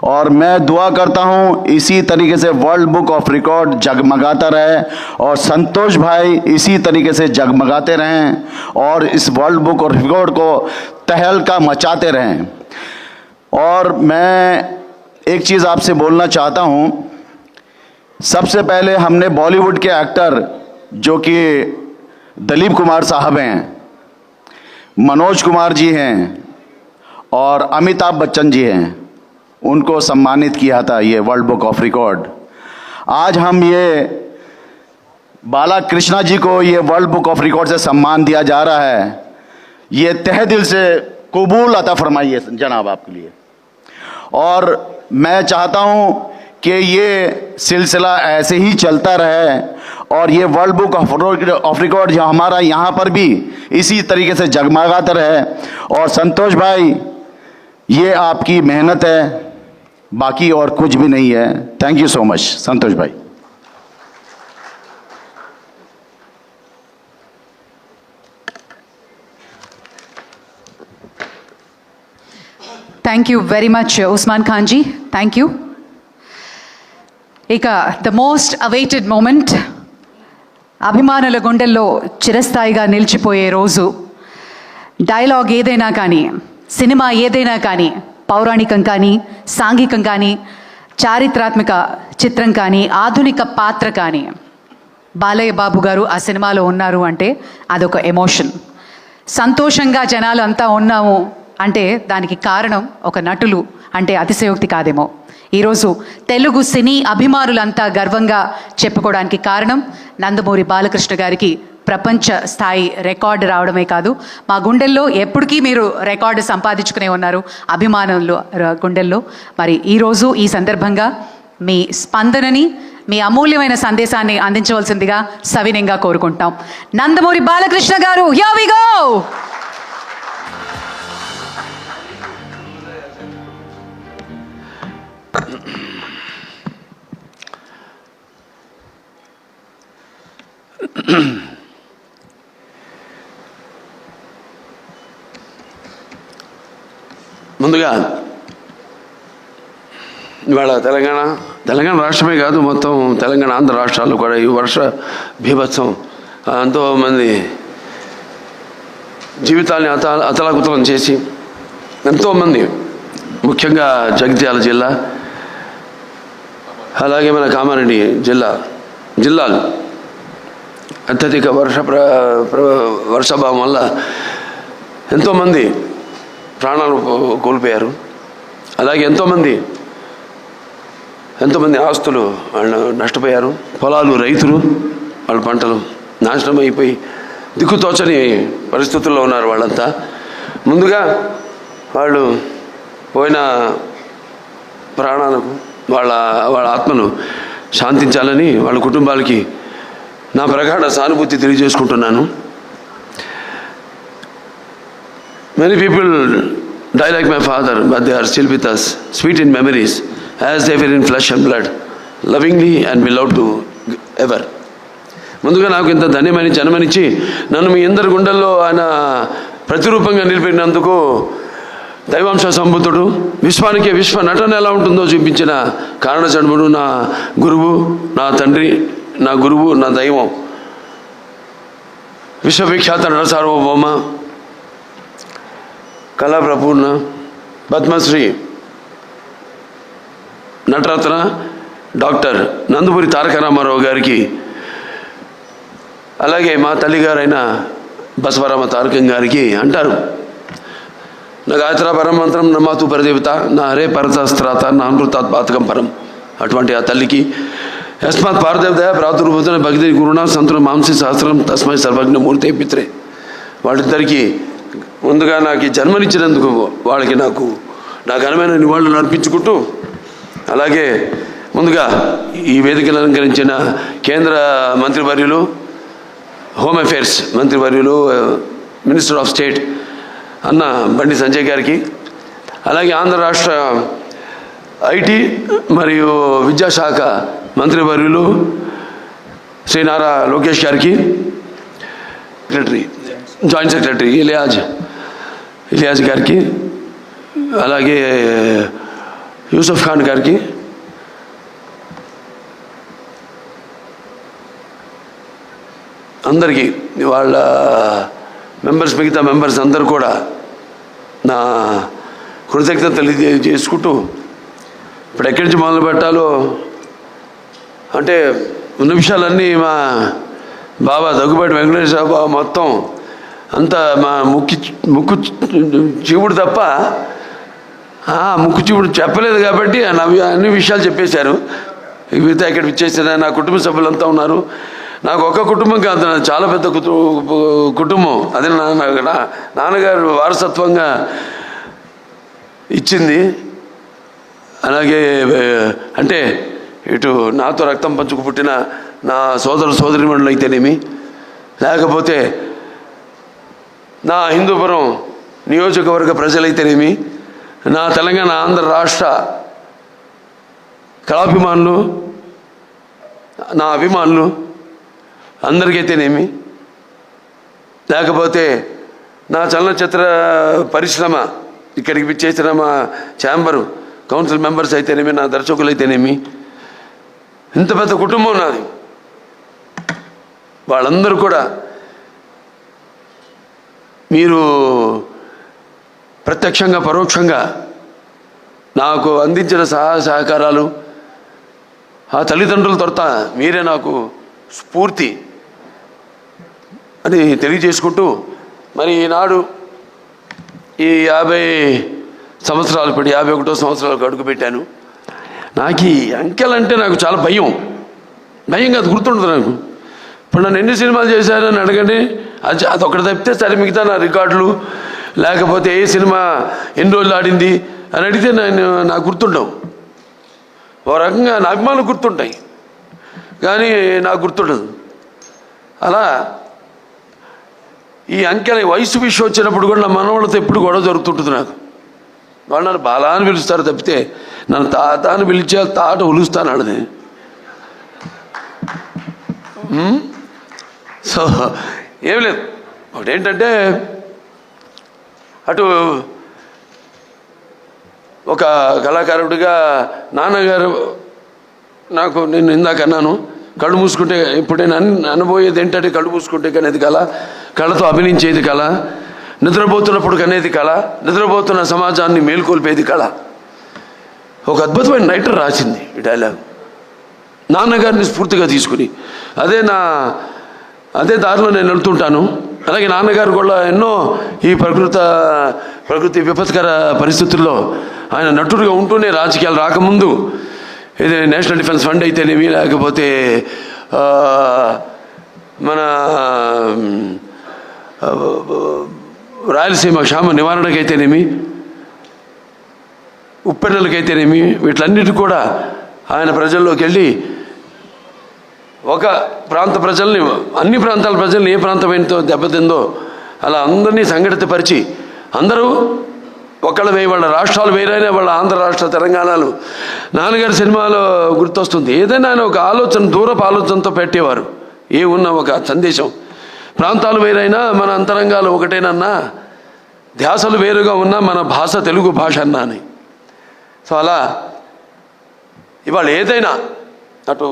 और मैं दुआ करता हूँ इसी तरीके से वर्ल्ड बुक ऑफ रिकॉर्ड जगमगाता रहे, और संतोष भाई इसी तरीके से जगमगाते रहें, और इस वर्ल्ड बुक ऑफ रिकॉर्ड को तहलका मचाते रहें। और मैं एक चीज़ आपसे बोलना चाहता हूँ। सबसे पहले हमने बॉलीवुड के एक्टर जो कि दिलीप कुमार साहब हैं, मनोज कुमार जी हैं और अमिताभ बच्चन जी हैं, उनको सम्मानित किया था ये वर्ल्ड बुक ऑफ रिकॉर्ड। आज हम ये बालाकृष्णा जी को ये वर्ल्ड बुक ऑफ रिकॉर्ड से सम्मान दिया जा रहा है। ये तहे दिल से कबूल अता फरमाइए जनाब आपके लिए। और मैं चाहता हूँ कि ये सिलसिला ऐसे ही चलता रहे, और ये वर्ल्ड बुक ऑफ रिकॉर्ड जो हमारा यहाँ पर भी इसी तरीके से जगमगाता रहे। और संतोष भाई, ये आपकी मेहनत है, बाकी और कुछ भी नहीं है। Thank you so much Santosh भाई। Thank you very much Usman Khan ji, thank you. ఇక ద మోస్ట్ అవైటెడ్ మూమెంట్, అభిమానుల గుండెల్లో చిరస్థాయిగా నిలిచిపోయే రోజు. డైలాగ్ ఏదైనా కానీ, సినిమా ఏదైనా కానీ, పౌరాణికం కానీ, సాంఘికం కానీ, చారిత్రాత్మక చిత్రం కానీ, ఆధునిక పాత్ర కానీ, బాలయ్య బాబు గారు ఆ సినిమాలో ఉన్నారు అంటే అదొక ఎమోషన్. సంతోషంగా జనాలు అంతా ఉన్నాము అంటే దానికి కారణం ఒక నటులు అంటే అతిశయోక్తి కాదేమో. ఈరోజు తెలుగు సినీ అభిమానులంతా గర్వంగా చెప్పుకోవడానికి కారణం నందమూరి బాలకృష్ణ గారికి ప్రపంచ స్థాయి రికార్డు రావడమే కాదు, మా గుండెల్లో ఎప్పటికీ మీరు రికార్డు సంపాదించుకునే ఉన్నారు అభిమానులు గుండెల్లో. మరి ఈరోజు ఈ సందర్భంగా మీ స్పందనని, మీ అమూల్యమైన సందేశాన్ని అందించవలసిందిగా సవినయంగా కోరుకుంటాం. నందమూరి బాలకృష్ణ గారు, హియర్ వి గో. ముందుగా ఇవాళ తెలంగాణ రాష్ట్రమే కాదు, మొత్తం తెలంగాణ ఆంధ్ర రాష్ట్రాల్లో కూడా ఈ వర్ష బీభత్సం ఎంతోమంది జీవితాల్ని అతలాకుతలం చేసి, ఎంతోమంది ముఖ్యంగా జగిత్యాల జిల్లా, అలాగే మన కామారెడ్డి జిల్లాలు అత్యధిక వర్షాభావం వల్ల ఎంతోమంది ప్రాణాలు కోల్పోయారు. అలాగే ఎంతోమంది ఆస్తులు నష్టపోయారు. పొలాలు, రైతులు వాళ్ళ పంటలు నాశనం అయిపోయి దిక్కుతోచని పరిస్థితుల్లో ఉన్నారు వాళ్ళంతా. ముందుగా వాళ్ళు పోయిన ప్రాణాలకు వాళ్ళ ఆత్మను శాంతించాలని వాళ్ళ కుటుంబాలకి నా ప్రగాఢ సానుభూతి తెలియజేసుకుంటున్నాను. Many people die like my father, but they are still with us, sweet in memories, as they were in flesh and blood, lovingly and beloved to ever. ముందుగా నాకు ఇంత ధన్యమైన జన్మనిచ్చి నన్ను మీ అందరి గుండెల్లో ఆయన ప్రతిరూపంగా నిలిపినందుకు దైవాంశ సంబుద్ధుడు, విశ్వానికి విశ్వ నటన ఎలా ఉంటుందో చూపించిన కారణజన్ముడు, నా గురువు, నా తండ్రి, నా గురువు, నా దైవం, విశ్వవిఖ్యాత నట సార్వభౌమ, కళా ప్రపూర్ణ, పద్మశ్రీ, నటరత్న డాక్టర్ నందమూరి తారక రామారావు గారికి, అలాగే మా తల్లిగారైన బసవరామ తారకం గారికి అంటారు, నా గాయత్ర పరమంత్రం నమాతు పరదేవత నా హరే పరతస్త్రాత నా అమృతాత్పాతకం పరం. అటువంటి ఆ తల్లికి యస్మాత్ పారదేవత ప్రాతుర్భూత భక్తి గురునా సంతుల మాంసి సహస్రం తస్మై సర్వజ్ఞ మూర్తే పిత్రే. వాళ్ళిద్దరికీ ముందుగా నాకు జన్మనిచ్చినందుకు వాళ్ళకి నాకు నా ఘనమైన నివాళులు అర్పించుకుంటూ, అలాగే ముందుగా ఈ వేదికను అలంకరించిన కేంద్ర మంత్రివర్యులు, హోమ్ అఫేర్స్ మంత్రివర్యులు, మినిస్టర్ ఆఫ్ స్టేట్ అన్న బండి సంజయ్ గారికి, అలాగే ఆంధ్ర రాష్ట్ర ఐటీ మరియు విద్యాశాఖ మంత్రివర్యులు శ్రీ నారా లోకేష్ గారికి, సెక్రటరీ జాయింట్ సెక్రటరీ ఇలియాజ్ గారికి, అలాగే యూసఫ్ ఖాన్ గారికి, అందరికీ వాళ్ళ మెంబర్స్, మిగతా మెంబర్స్ అందరూ కూడా నా కృతజ్ఞత తెలియజేసుకుంటూ, ఇప్పుడు ఎక్కడి నుంచి మొదలు పెట్టాలో అంటే ఉన్న విషయాలన్నీ మా బాబా దగ్గుబాటి వెంకటేశ్వర బాబా మొత్తం అంతా మా ముక్కు చీవుడు తప్ప ముక్కు చీవుడు చెప్పలేదు కాబట్టి అన్ని విషయాలు చెప్పేశారు. మిగతా ఇక్కడ ఇచ్చేసిన నా కుటుంబ సభ్యులంతా ఉన్నారు. నాకు ఒక కుటుంబం కాదు, చాలా పెద్ద కుటుంబం. అదే నాన్నగారు వారసత్వంగా ఇచ్చింది. అలాగే అంటే ఇటు నాతో రక్తం పంచుకు పుట్టిన నా సోదరిమణులు అయితేనేమి, లేకపోతే నా హిందూపురం నియోజకవర్గ ప్రజలైతేనేమి, నా తెలంగాణ ఆంధ్ర రాష్ట్ర కళాభిమానులు, నా అభిమానులు అందరికైతేనేమి, లేకపోతే నా చలనచిత్ర పరిశ్రమ ఇక్కడికి చేసిన మా ఛాంబరు కౌన్సిల్ మెంబర్స్ అయితేనేమి, నా దర్శకులు అయితేనేమి, ఇంత పెద్ద కుటుంబం నాది. వాళ్ళందరూ కూడా మీరు ప్రత్యక్షంగా పరోక్షంగా నాకు అందించిన సహకారాలు, ఆ తల్లిదండ్రుల తొరత మీరే నాకు స్ఫూర్తి అని తెలియజేసుకుంటూ, మరి ఈనాడు ఈ 50 సంవత్సరాలు, ఇప్పుడు 51వ సంవత్సరాలకు అడుగుపెట్టాను. నాకు ఈ అంకెలంటే నాకు చాలా భయం కాదు, గుర్తుండదు నాకు. ఇప్పుడు నన్ను ఎన్ని సినిమాలు చేశారని అడగండి, అది ఒకటి తప్పితే సరే మిగతా నా రికార్డులు, లేకపోతే ఏ సినిమా ఎన్ని రోజులు ఆడింది అని అడిగితే నాకు గుర్తుండవు. ఓ రకంగా నా అభిమానులు గుర్తుంటాయి కానీ నాకు గుర్తుండదు. అలా ఈ అంకెల వయసు విషయం వచ్చినప్పుడు కూడా నా మనవాళ్ళతో ఎప్పుడు గొడవ జరుగుతుంటుంది. నాకు వాళ్ళు నన్ను బాలా అని పిలుస్తారు తప్పితే నన్ను తాత అని పిలిచే తాట ఉలుస్తాను అన్నది. సో ఏం లేదు, ఒకటేంటంటే అటు ఒక కళాకారుడిగా నాన్నగారు నాకు, నేను ఇందాక అన్నాను, కళ్ళు మూసుకుంటే ఇప్పుడు నేను అనబోయేది ఏంటంటే కళ్ళు మూసుకుంటే కనేది కళ, కళతో అభినయించేది కళ, నిద్రపోతున్నప్పుడు కనేది కళ, నిద్రపోతున్న సమాజాన్ని మేల్కొల్పేది కళ. ఒక అద్భుతమైన రైటర్ రాసింది ఈ డైలాగ్, నాన్నగారిని స్ఫూర్తిగా తీసుకుని. అదే దారిలో నేను వెళ్తుంటాను. అలాగే నాన్నగారు కూడా ఎన్నో ఈ ప్రకృతి విపత్కర పరిస్థితుల్లో ఆయన నటుడుగా ఉంటూనే, రాజకీయాలు రాకముందు ఇది నేషనల్ డిఫెన్స్ ఫండ్ అయితేనేమి, లేకపోతే మన రాయలసీమ క్షామ నివారణకైతేనేమి, ఉప్పెన్నెలకైతేనేమి, వీటిలన్నిటి కూడా ఆయన ప్రజల్లోకి వెళ్ళి ఒక ప్రాంత ప్రజల్ని, అన్ని ప్రాంతాల ప్రజల్ని ఏ ప్రాంతమైనతో దెబ్బతిందో అలా అందరినీ సంఘటితపరిచి అందరూ ఒకళ్ళు వాళ్ళ రాష్ట్రాలు వేరైనా వాళ్ళ ఆంధ్ర రాష్ట్ర తెలంగాణలు నాన్నగారి సినిమాలో గుర్తొస్తుంది. ఏదైనా ఆయన ఒక ఆలోచన, దూరపు ఆలోచనతో పెట్టేవారు. ఏ ఉన్న ఒక సందేశం, ప్రాంతాలు వేరైనా మన అంతరంగాలు ఒకటేనన్నా, ధ్యాసలు వేరుగా ఉన్నా మన భాష తెలుగు భాష అన్నా అని. సో అలా ఇవాళ ఏదైనా అటు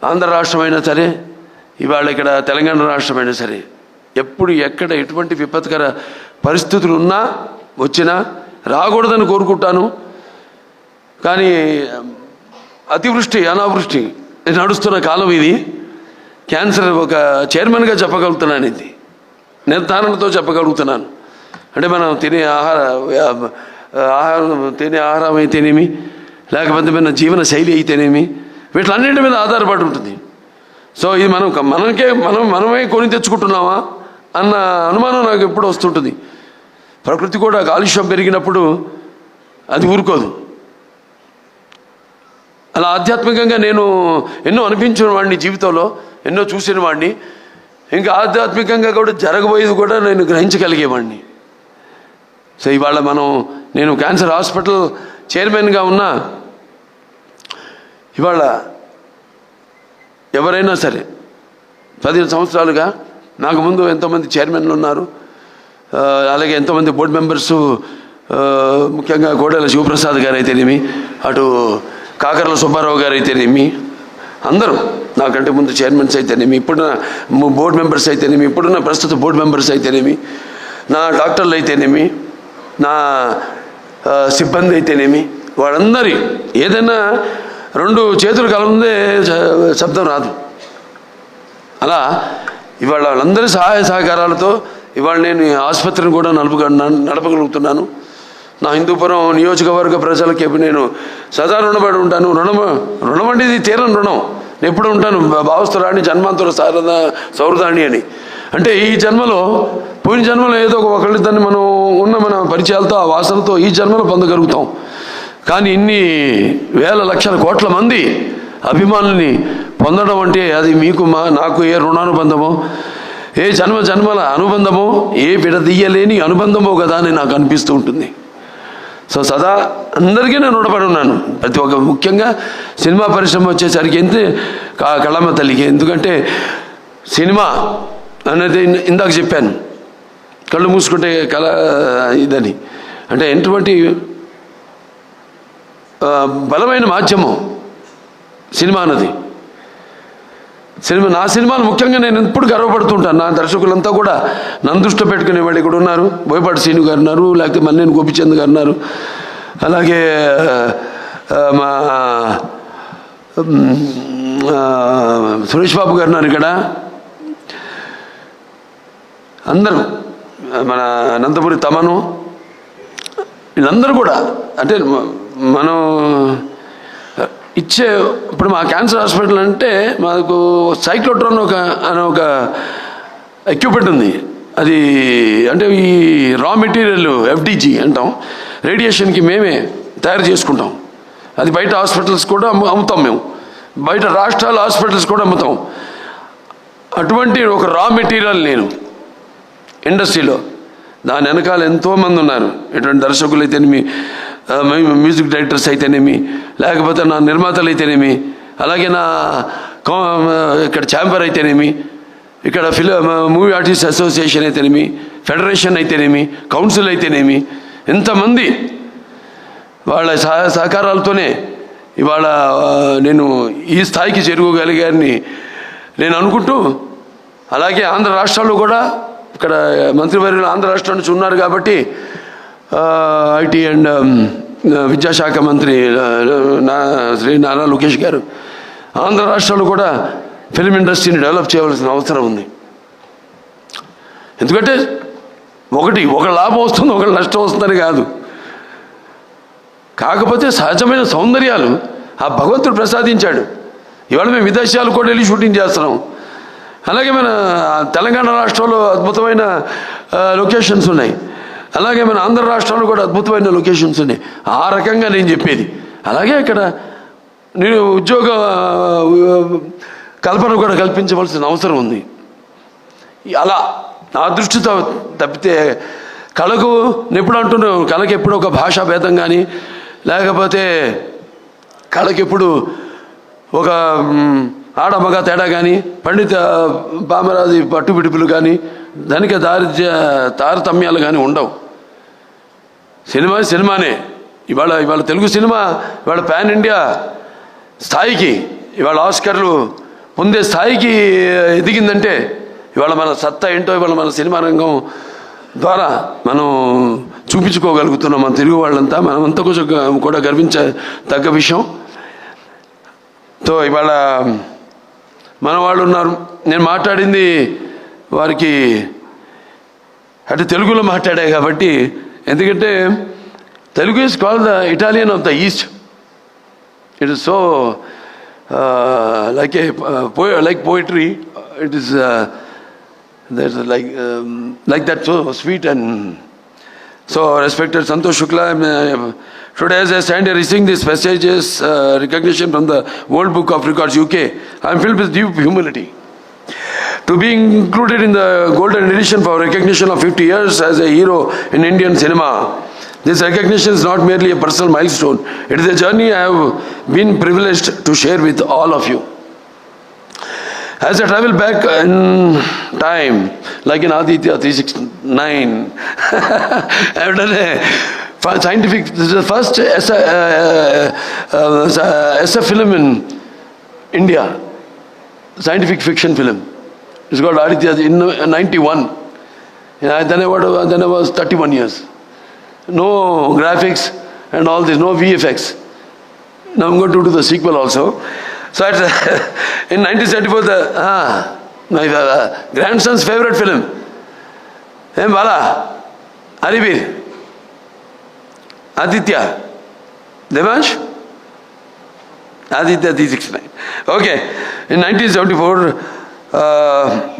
ఆంధ్ర రాష్ట్రమైనా సరే, ఇవాళ ఇక్కడ తెలంగాణ రాష్ట్రమైనా సరే, ఎప్పుడు ఎక్కడ ఎటువంటి విపత్కర పరిస్థితులు ఉన్నా వచ్చినా రాకూడదని కోరుకుంటాను. కానీ అతివృష్టి అనావృష్టి నడుస్తున్న కాలం ఇది. క్యాన్సర్ ఒక చైర్మన్గా చెప్పగలుగుతున్నాను, ఇది నిర్ధారణతో చెప్పగలుగుతున్నాను. అంటే మనం తినే ఆహారం అయితేనేమి, లేకపోతే మన జీవన శైలి అయితేనేమి, వీటిలన్నింటి మీద ఆధారపడి ఉంటుంది. సో ఇది మనమే కొని తెచ్చుకుంటున్నామా అన్న అనుమానం నాకు ఎప్పుడు వస్తుంటుంది. ప్రకృతి కూడా కాలుష్యం పెరిగినప్పుడు అది ఊరుకోదు. అలా ఆధ్యాత్మికంగా నేను ఎన్నో అనిపించిన వాడిని జీవితంలో, ఎన్నో చూసిన వాడిని. ఇంకా ఆధ్యాత్మికంగా కూడా జరగబోయేది కూడా నేను గ్రహించగలిగేవాడిని. సో ఇవాళ నేను క్యాన్సర్ హాస్పిటల్ చైర్మన్గా ఉన్నా, ఇవాళ ఎవరైనా సరే 15 సంవత్సరాలుగా నాకు ముందు ఎంతోమంది చైర్మన్లు ఉన్నారు, అలాగే ఎంతోమంది బోర్డు మెంబర్సు, ముఖ్యంగా కోడెల శివప్రసాద్ గారు అయితేనేమి, అటు కాకర్ల సుబ్బారావు గారు అయితేనేమి, అందరూ నాకంటే ముందు చైర్మన్స్ అయితేనేమి, ఇప్పుడున్న బోర్డు మెంబర్స్ అయితేనేమి, ఇప్పుడున్న ప్రస్తుత బోర్డు మెంబర్స్ అయితేనేమి, నా డాక్టర్లు అయితేనేమి, నా సిబ్బంది అయితేనేమి, వాళ్ళందరి ఏదైనా 2 చేతులు కలముందే శబ్దం రాదు. అలా ఇవాళ వాళ్ళందరి సహాయ సహకారాలతో ఇవాళ నేను ఈ ఆసుపత్రిని కూడా నడపగలుగుతున్నాను. నా హిందూపురం నియోజకవర్గ ప్రజలకి నేను సదా రుణపడి ఉంటాను. రుణం అంటే ఇది తీరని రుణం. నేను ఎప్పుడు ఉంటాను, భావస్తురాణి జన్మాంతర సౌరదాణి అని. అంటే ఈ జన్మలో, పోయిన జన్మలో ఏదో ఒకళ్ళిద్దరిని మన పరిచయాలతో, ఆ వాసనతో ఈ జన్మలో పొందగలుగుతాం. కానీ ఇన్ని వేల లక్షల కోట్ల మంది అభిమానుల్ని పొందడం అంటే అది మీకు నాకు ఏ రుణానుబంధమో, ఏ జన్మల అనుబంధమో, ఏ విడదీయలేని అనుబంధమో కదా అని నాకు అనిపిస్తూ ఉంటుంది. సో సదా అందరికీ నేను రుణపడి ఉన్నాను. ప్రతి ఒక్క, ముఖ్యంగా సినిమా పరిశ్రమ వచ్చేసరికి కళమ్మ తల్లికి. ఎందుకంటే సినిమా అనేది ఇందాక చెప్పాను, కళ్ళు మూసుకుంటే కళ ఇదని. అంటే ఎటువంటి బలమైన మాధ్యమం సినిమా అన్నది. నా సినిమాలు ముఖ్యంగా నేను ఎప్పుడు గర్వపడుతుంటాను. నా దర్శకులంతా కూడా నన్ను దృష్టిలో పెట్టుకునే వాళ్ళు ఇక్కడ ఉన్నారు. బోయపాటి శ్రీను గారు ఉన్నారు, లేకపోతే మల్లేని గోపిచంద్ గారు ఉన్నారు, అలాగే మా సురేష్ బాబు గారు ఉన్నారు ఇక్కడ. అందరూ, మన అనంతపురి తమను, వీళ్ళందరూ కూడా అంటే మనం ఇచ్చే, ఇప్పుడు మా క్యాన్సర్ హాస్పిటల్ అంటే మాకు సైక్లోట్రాన్ అనే ఒక ఎక్విప్మెంట్ ఉంది. అది అంటే ఈ రా మెటీరియల్ FDG అంటాం, రేడియేషన్కి మేమే తయారు చేసుకుంటాం. అది బయట హాస్పిటల్స్ కూడా అమ్ముతాం మేము, బయట రాష్ట్రాల హాస్పిటల్స్ కూడా అమ్ముతాం. అటువంటి ఒక రా మెటీరియల్ నేను ఇండస్ట్రీలో, దాని వెనకాల ఎంతోమంది ఉన్నారు. ఎటువంటి దర్శకులు అయితేనేమి, మ్యూజిక్ డైరెక్టర్స్ అయితేనేమి, లేకపోతే నా నిర్మాతలు అయితేనేమి, అలాగే నా ఇక్కడ ఛాంబర్ అయితేనేమి, ఇక్కడ మూవీ ఆర్టిస్ట్ అసోసియేషన్ అయితేనేమి, ఫెడరేషన్ అయితేనేమి, కౌన్సిల్ అయితేనేమి, ఎంతమంది వాళ్ళ సహకారాలతోనే ఇవాళ నేను ఈ స్థాయికి చేరుకోగలిగానని నేను అనుకుంటూ, అలాగే ఆంధ్ర రాష్ట్రాల్లో కూడా ఇక్కడ మంత్రివర్యులు ఆంధ్ర రాష్ట్రం నుంచి ఉన్నారు కాబట్టి ఐటీ అండ్ విద్యాశాఖ మంత్రి శ్రీ నారా లోకేష్ గారు ఆంధ్ర రాష్ట్రంలో కూడా ఫిల్మ్ ఇండస్ట్రీని డెవలప్ చేయవలసిన అవసరం ఉంది. ఎందుకంటే ఒక లాభం వస్తుంది, ఒక నష్టం వస్తుందని కాదు. కాకపోతే సహజమైన సౌందర్యాలు ఆ భగవంతుడు ప్రసాదించాడు. ఇవాళ మేము విదేశాలు కూడా వెళ్ళి షూటింగ్ చేస్తున్నాం. అలాగే మన తెలంగాణ రాష్ట్రంలో అద్భుతమైన లొకేషన్స్ ఉన్నాయి, అలాగే మన ఆంధ్ర రాష్ట్రంలో కూడా అద్భుతమైన లొకేషన్స్ ఉన్నాయి. ఆ రకంగా నేను చెప్పేది. అలాగే ఇక్కడ నేను ఉద్యోగ కల్పన కూడా కల్పించవలసిన అవసరం ఉంది. అలా నా దృష్టితో తప్పితే కళకు ఎప్పుడు అంటున్నాను, కళకి ఎప్పుడు ఒక భాషా భేదం కానీ, లేకపోతే కళకి ఎప్పుడు ఒక ఆడమగ తేడా కానీ, పండిత పామరాది పట్టుబిడుపులు కానీ, ధనిక తారతమ్యాలు కానీ ఉండవు. సినిమానే. ఇవాళ తెలుగు సినిమా ఇవాళ పాన్ ఇండియా స్థాయికి, ఇవాళ ఆస్కర్లు పొందే స్థాయికి ఎదిగిందంటే ఇవాళ మన సత్తా ఏంటో ఇవాళ మన సినిమా రంగం ద్వారా మనం చూపించుకోగలుగుతున్నాం. మన తెలుగు వాళ్ళంతా మనమంతా కొంచెం కూడా గర్వించదగ్గ విషయం. తో ఇవాళ మన వాళ్ళు ఉన్నారు. నేను మాట్లాడింది వారికి అంటే తెలుగులో మాట్లాడే కాబట్టి, ఎందుకంటే Telugu is called the Italian of the east. It is so like poetry. It is there's like that, so sweet. And so respected Santosh Shukla, today as I stand here receiving this prestigious recognition from the World Book of Records UK, I am filled with deep humility to be included in the golden edition for recognition of 50 years as a hero in Indian cinema. This recognition is not merely a personal milestone, it is a journey I have been privileged to share with all of you. As I travel back in time, like in Aditya 369, I have done a scientific, this is the first SF film in India, scientific fiction film. It's called Aditya in 91. Then I was 31 years. No graphics and all this, no VFX. Now I'm going to do the sequel also. So in 1974, my grandson's favorite film, Bala, Haribir, Aditya, Devansh, Aditya 369. Okay, in 1974,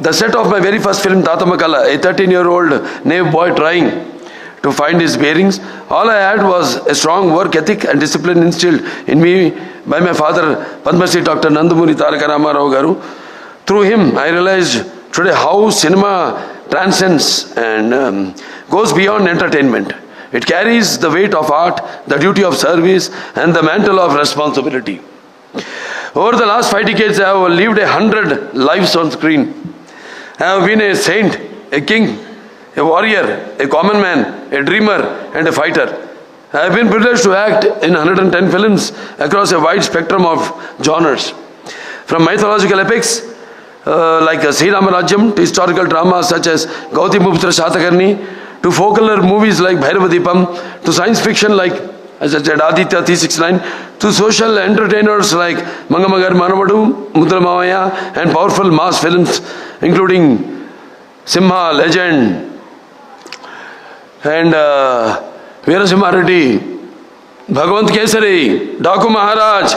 the set of my very first film, Tatamakala, a 13-year-old naive boy trying to find his bearings. All I had was a strong work ethic and discipline instilled in me by my father, Padma Shri Dr. Nandamuri Taraka Ramarao Garu. Through him, I realized today how cinema transcends and goes beyond entertainment. It carries the weight of art, the duty of service, and the mantle of responsibility. Over the last 5 decades, I have lived 100 lives on screen. I have been a saint, a king, a warrior, a common man, a dreamer, and a fighter. I have been privileged to act in 110 films across a wide spectrum of genres. From mythological epics like Sri Ramarajyam to historical dramas such as Gautiputra Shatakarni, to folklore movies like Bhairavadipam, to science fiction like, as I said, Aditya 369, to social entertainers like Mangamagar Manavadu, Mudra Mavaya, and powerful mass films including Simha, Legend, and Veerasimha Reddy, Bhagwant Kesari, Daku Maharaj.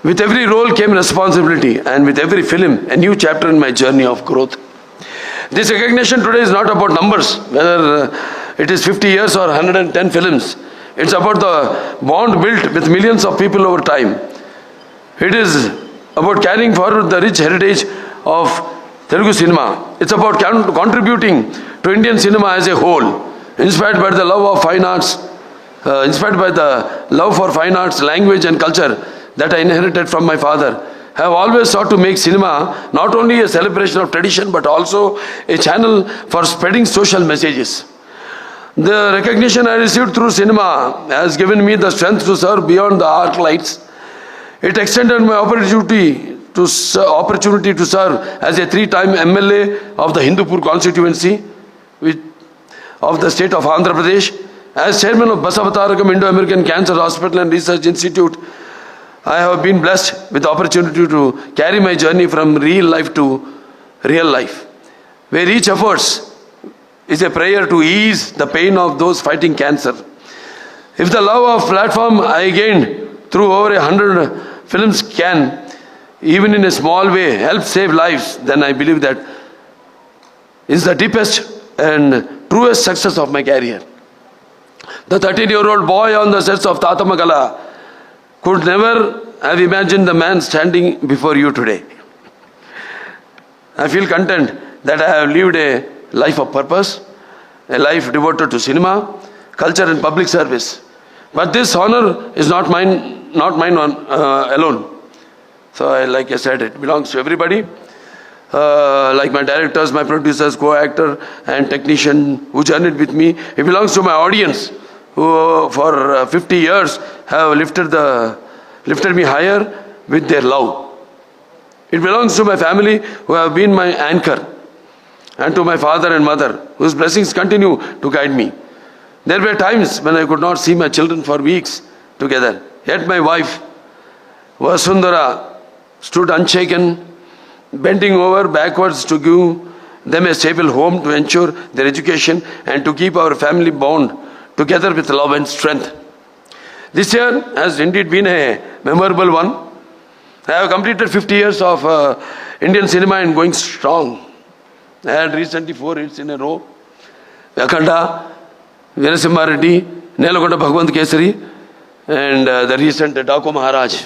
With every role came responsibility, and with every film, a new chapter in my journey of growth. This recognition today is not about numbers, whether it is 50 years or 110 films. It's about the bond built with millions of people over time. It is about carrying forward the rich heritage of Telugu cinema. It's about contributing to Indian cinema as a whole, inspired by the love of fine arts, inspired by the love for fine arts, language and culture that I inherited from my father. I have always sought to make cinema not only a celebration of tradition but also a channel for spreading social messages. The recognition I received through cinema has given me the strength to serve beyond the arc lights. It extended my opportunity to serve as a 3-time MLA of the Hindupur constituency of the state of Andhra Pradesh, as chairman of Basavatarakam Indo-American Cancer Hospital and Research Institute. I have been blessed with the opportunity to carry my journey from real life to real life, where each effort is a prayer to ease the pain of those fighting cancer. If the love of platform I gained through over 100 films can even in a small way, help save lives, then I believe that is the deepest and truest success of my career. The 13-year-old boy on the sets of Tata Magala could never have imagined the man standing before you today. I feel content that I have lived a life of purpose, a life devoted to cinema, culture and public service. But this honor is not mine alone. So like I said, it belongs to everybody. Like my directors, my producers, co-actor and technician who journeyed with me. It belongs to my audience who for 50 years have lifted me higher with their love. It belongs to my family who have been my anchor, and to my father and mother whose blessings continue to guide me. There were times when I could not see my children for weeks together. Yet my wife, Vasundhara, stood unshaken, bending over backwards to give them a stable home, to ensure their education and to keep our family bond together with love and strength. This year has indeed been a memorable one. I have completed 50 years of Indian cinema and going strong. I had recently 4 hits in a row. Akhanda, Veerasimha Reddy, Nelagonda Bhagwant Kesari, and the recent Daco Maharaj.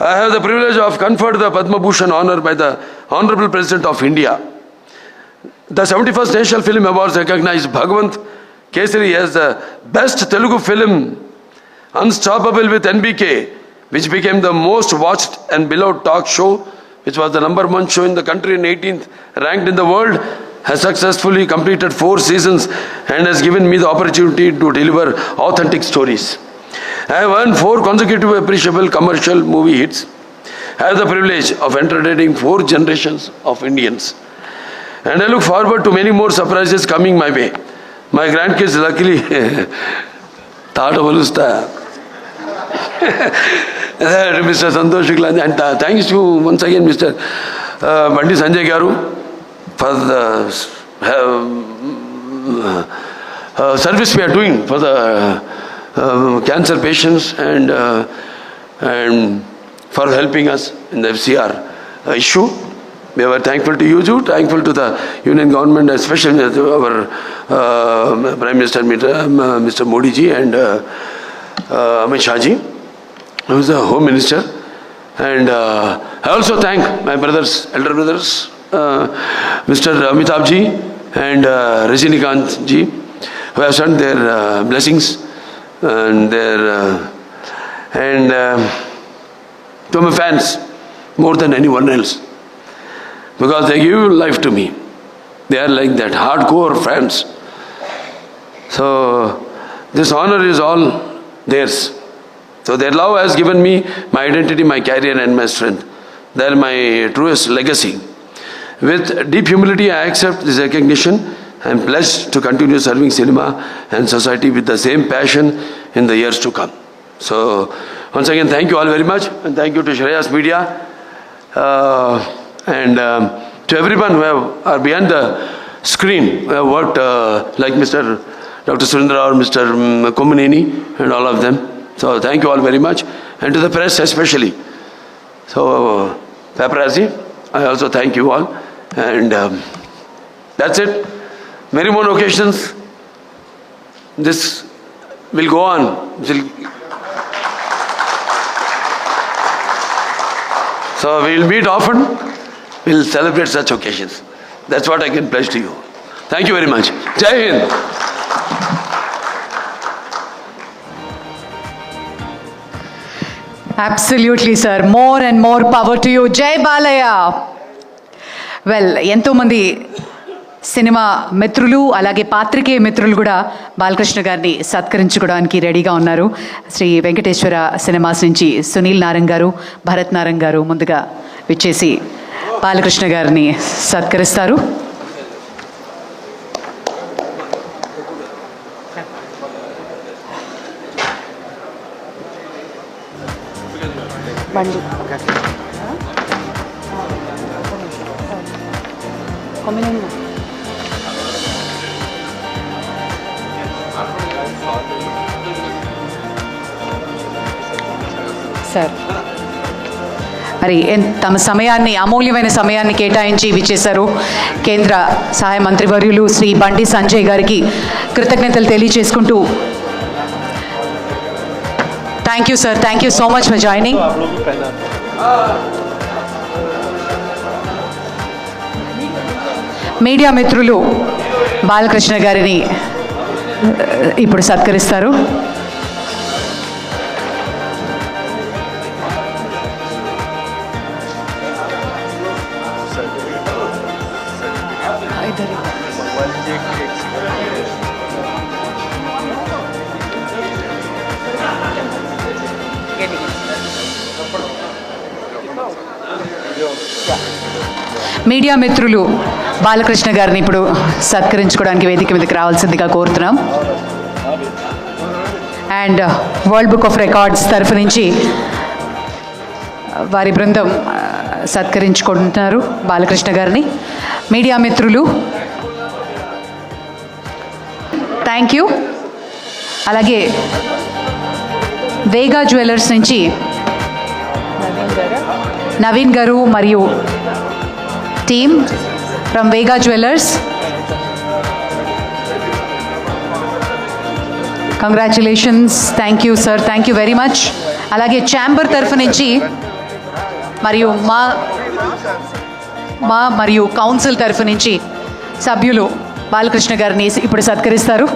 I have the privilege of conferred the Padma Bhushan honor by the Honorable President of India. The 71st National Film Awards recognized Bhagwant Kesari as the best Telugu film, Unstoppable with NBK, which became the most watched and beloved talk show, which was the #1 show in the country and 18th ranked in the world, has successfully completed 4 seasons and has given me the opportunity to deliver authentic stories. I have earned 4 consecutive appreciable commercial movie hits. I have the privilege of entertaining 4 generations of Indians. And I look forward to many more surprises coming my way. My grandkids luckily thought of Mr. Santosh Shukla, and thanks to once again Mr. Bandi Sanjay Garu for the service we are doing for the cancer patients and for helping us in the FCR issue. We were thankful to you too, thankful to the Union government, especially to our Prime Minister Mr. Modi ji and Amit Shah ji, who is the Home Minister. And I also thank my brothers, elder brothers, Mr. Amitabh ji and Rajinikanth ji, who have sent their blessings and their to my fans more than anyone else, because they give life to me. They are like that, hardcore fans. So this honor is all theirs. So their love has given me my identity, my career and my strength. They are my truest legacy. With deep humility, I accept this recognition. I am blessed to continue serving cinema and society with the same passion in the years to come. So once again, thank you all very much, and thank you to Shreyas Media and to everyone who are behind the screen, who have worked like Mr. Dr. Surendra or Mr. Komuneni and all of them. So thank you all very much, and to the press especially. So Paparazzi, I also thank you all, and that's it. Many more occasions this will go on. So we will meet often, we will celebrate such occasions. That's what I can pledge to you. Thank you very much. Jai Hind. Absolutely, sir. More and more power to you. Jai Balaya. Well, ఎంతో మంది cinema మిత్రులు అలాగే పాత్రికేయ మిత్రులు కూడా బాలకృష్ణ గారిని సత్కరించుకోవడానికి రెడీగా ఉన్నారు. శ్రీ వెంకటేశ్వర సినిమాస్ నుంచి సునీల్ నారంగ్ గారు, భరత్ నారంగ్ గారు ముందుగా విచ్చేసి బాలకృష్ణ గారిని సత్కరిస్తారు. సార్ మరి తమ సమయాన్ని, అమూల్యమైన సమయాన్ని కేటాయించి విచ్చేశారు కేంద్ర సహాయ మంత్రివర్యులు శ్రీ బండి సంజయ్ గారికి కృతజ్ఞతలు తెలియజేసుకుంటూ, thank you sir, thank you so much for joining. Media మిత్రులు బాలకృష్ణ గారిని ఇప్పుడు సత్కరిస్తారు. మీడియా మిత్రులు బాలకృష్ణ గారిని ఇప్పుడు సత్కరించుకోవడానికి వేదిక మీదకి రావాల్సిందిగా కోరుతున్నాం. And world book of records తరఫు నుంచి వారి బృందం సత్కరించుకుంటున్నారు బాలకృష్ణ గారిని. మీడియా మిత్రులు థ్యాంక్ యూ. అలాగే వేగా జ్యువెలర్స్ నుంచి నవీన్ గారు మరియు team from Vega jewellers, congratulations, thank you sir, thank you very much. అలాగే ఛాంబర్ తరఫు నుంచి మరియు మా మరియు కౌన్సిల్ తరఫు నుంచి సభ్యులు బాలకృష్ణ గారిని ఇప్పుడు సత్కరిస్తారు.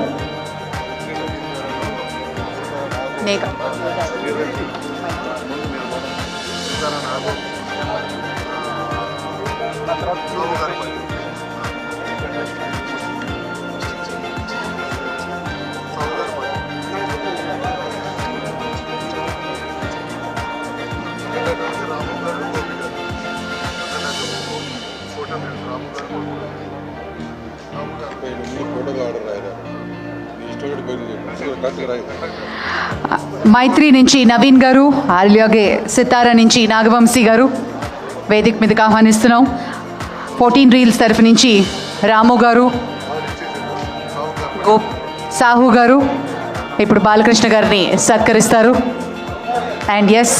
మైత్రి నుంచి నవీన్ గారు, అలాగే సితారా నుంచి నాగవంశీ గారు వేదిక మీదకి ఆహ్వానిస్తున్నాం. 14 రీల్స్ తరఫు నుంచి రాము గారు, సాహు గారు ఇప్పుడు బాలకృష్ణ గారిని సత్కరిస్తారు. అండ్ ఎస్,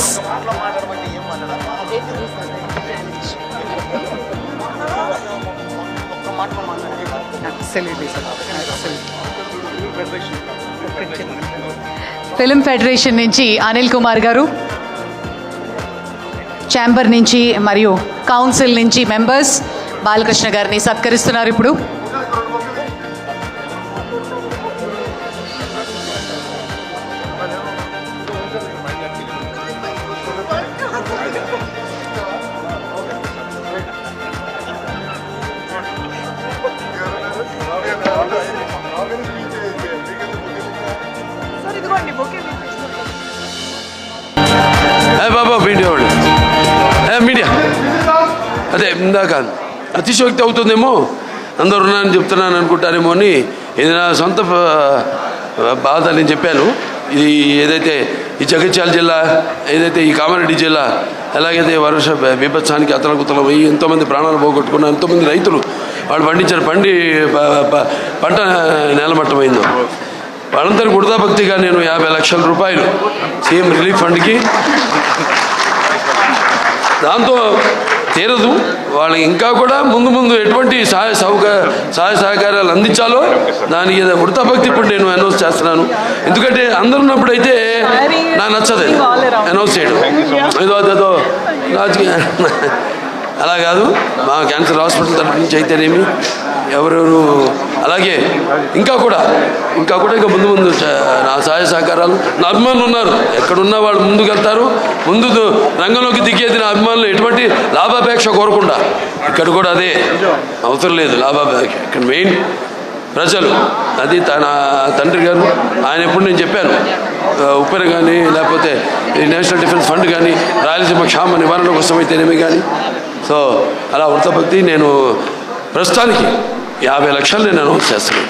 ఫిల్మ్ ఫెడరేషన్ నుంచి అనిల్ కుమార్ గారు, ఛాంబర్ నుంచి మరియు కౌన్సిల్ నుంచి మెంబర్స్ బాలకృష్ణ గారిని సత్కరిస్తున్నారు. ఇప్పుడు బాబా మీడియా వాళ్ళు, మీడియా అదే ఇందాక అతిశయోక్తి అవుతుందేమో, అందరు ఉన్నారని చెప్తున్నాను అనుకుంటారేమో అని ఇది నా సొంత బాధ నేను చెప్పాను. ఇది ఏదైతే ఈ జగిత్యాల జిల్లా, ఏదైతే ఈ కామారెడ్డి జిల్లా, ఎలాగైతే వర్ష బీభత్సానికి అతలకుతలం అయ్యి ఎంతోమంది ప్రాణాలు పోగొట్టుకున్నారు, ఎంతోమంది రైతులు వాళ్ళు పండించారు, పంట నేలమట్టమైందో వాళ్ళందరూ గుడదాభక్తిగా నేను 50 లక్షల రూపాయలు సీఎం రిలీఫ్ ఫండ్కి, దాంతో తీరదు వాళ్ళకి ఇంకా కూడా ముందు ఎటువంటి సహాయ సహకారాలు అందించాలో దానికి వృతాభక్తి ఇప్పుడు నేను అనౌన్స్ చేస్తున్నాను. ఎందుకంటే అందరు ఉన్నప్పుడైతే నాకు నచ్చదు అనౌన్స్ చేయడం, ఏదో రాజకీయ అలా కాదు. మా క్యాన్సర్ హాస్పిటల్ తరఫు నుంచి అయితేనేమి ఎవరెవరు, అలాగే ఇంకా కూడా ఇంకా ముందు నా సహాయ సహకారాలు, నా అభిమానులు ఉన్నారు, ఎక్కడున్నా వాళ్ళు ముందుకు వెళ్తారు. ముందు రంగంలోకి దిగేది నా అభిమానులు, ఎటువంటి లాభాపేక్ష కోరకుండా. ఇక్కడ కూడా అదే అవసరం లేదు లాభాపేక్ష, ఇక్కడ మెయిన్ ప్రజలు. అది తన తండ్రి గారు ఆయన ఎప్పుడు నేను చెప్పాను, ఉప్పెన కానీ లేకపోతే నేషనల్ డిఫెన్స్ ఫండ్ కానీ రాయలసీమ క్షామ నివారణ కోసం అయితేనేమి కానీ, సో అలా వృత్తభక్తి నేను ప్రస్తుతానికి 50 లక్షలు నేను అనౌన్స్ చేస్తున్నాను.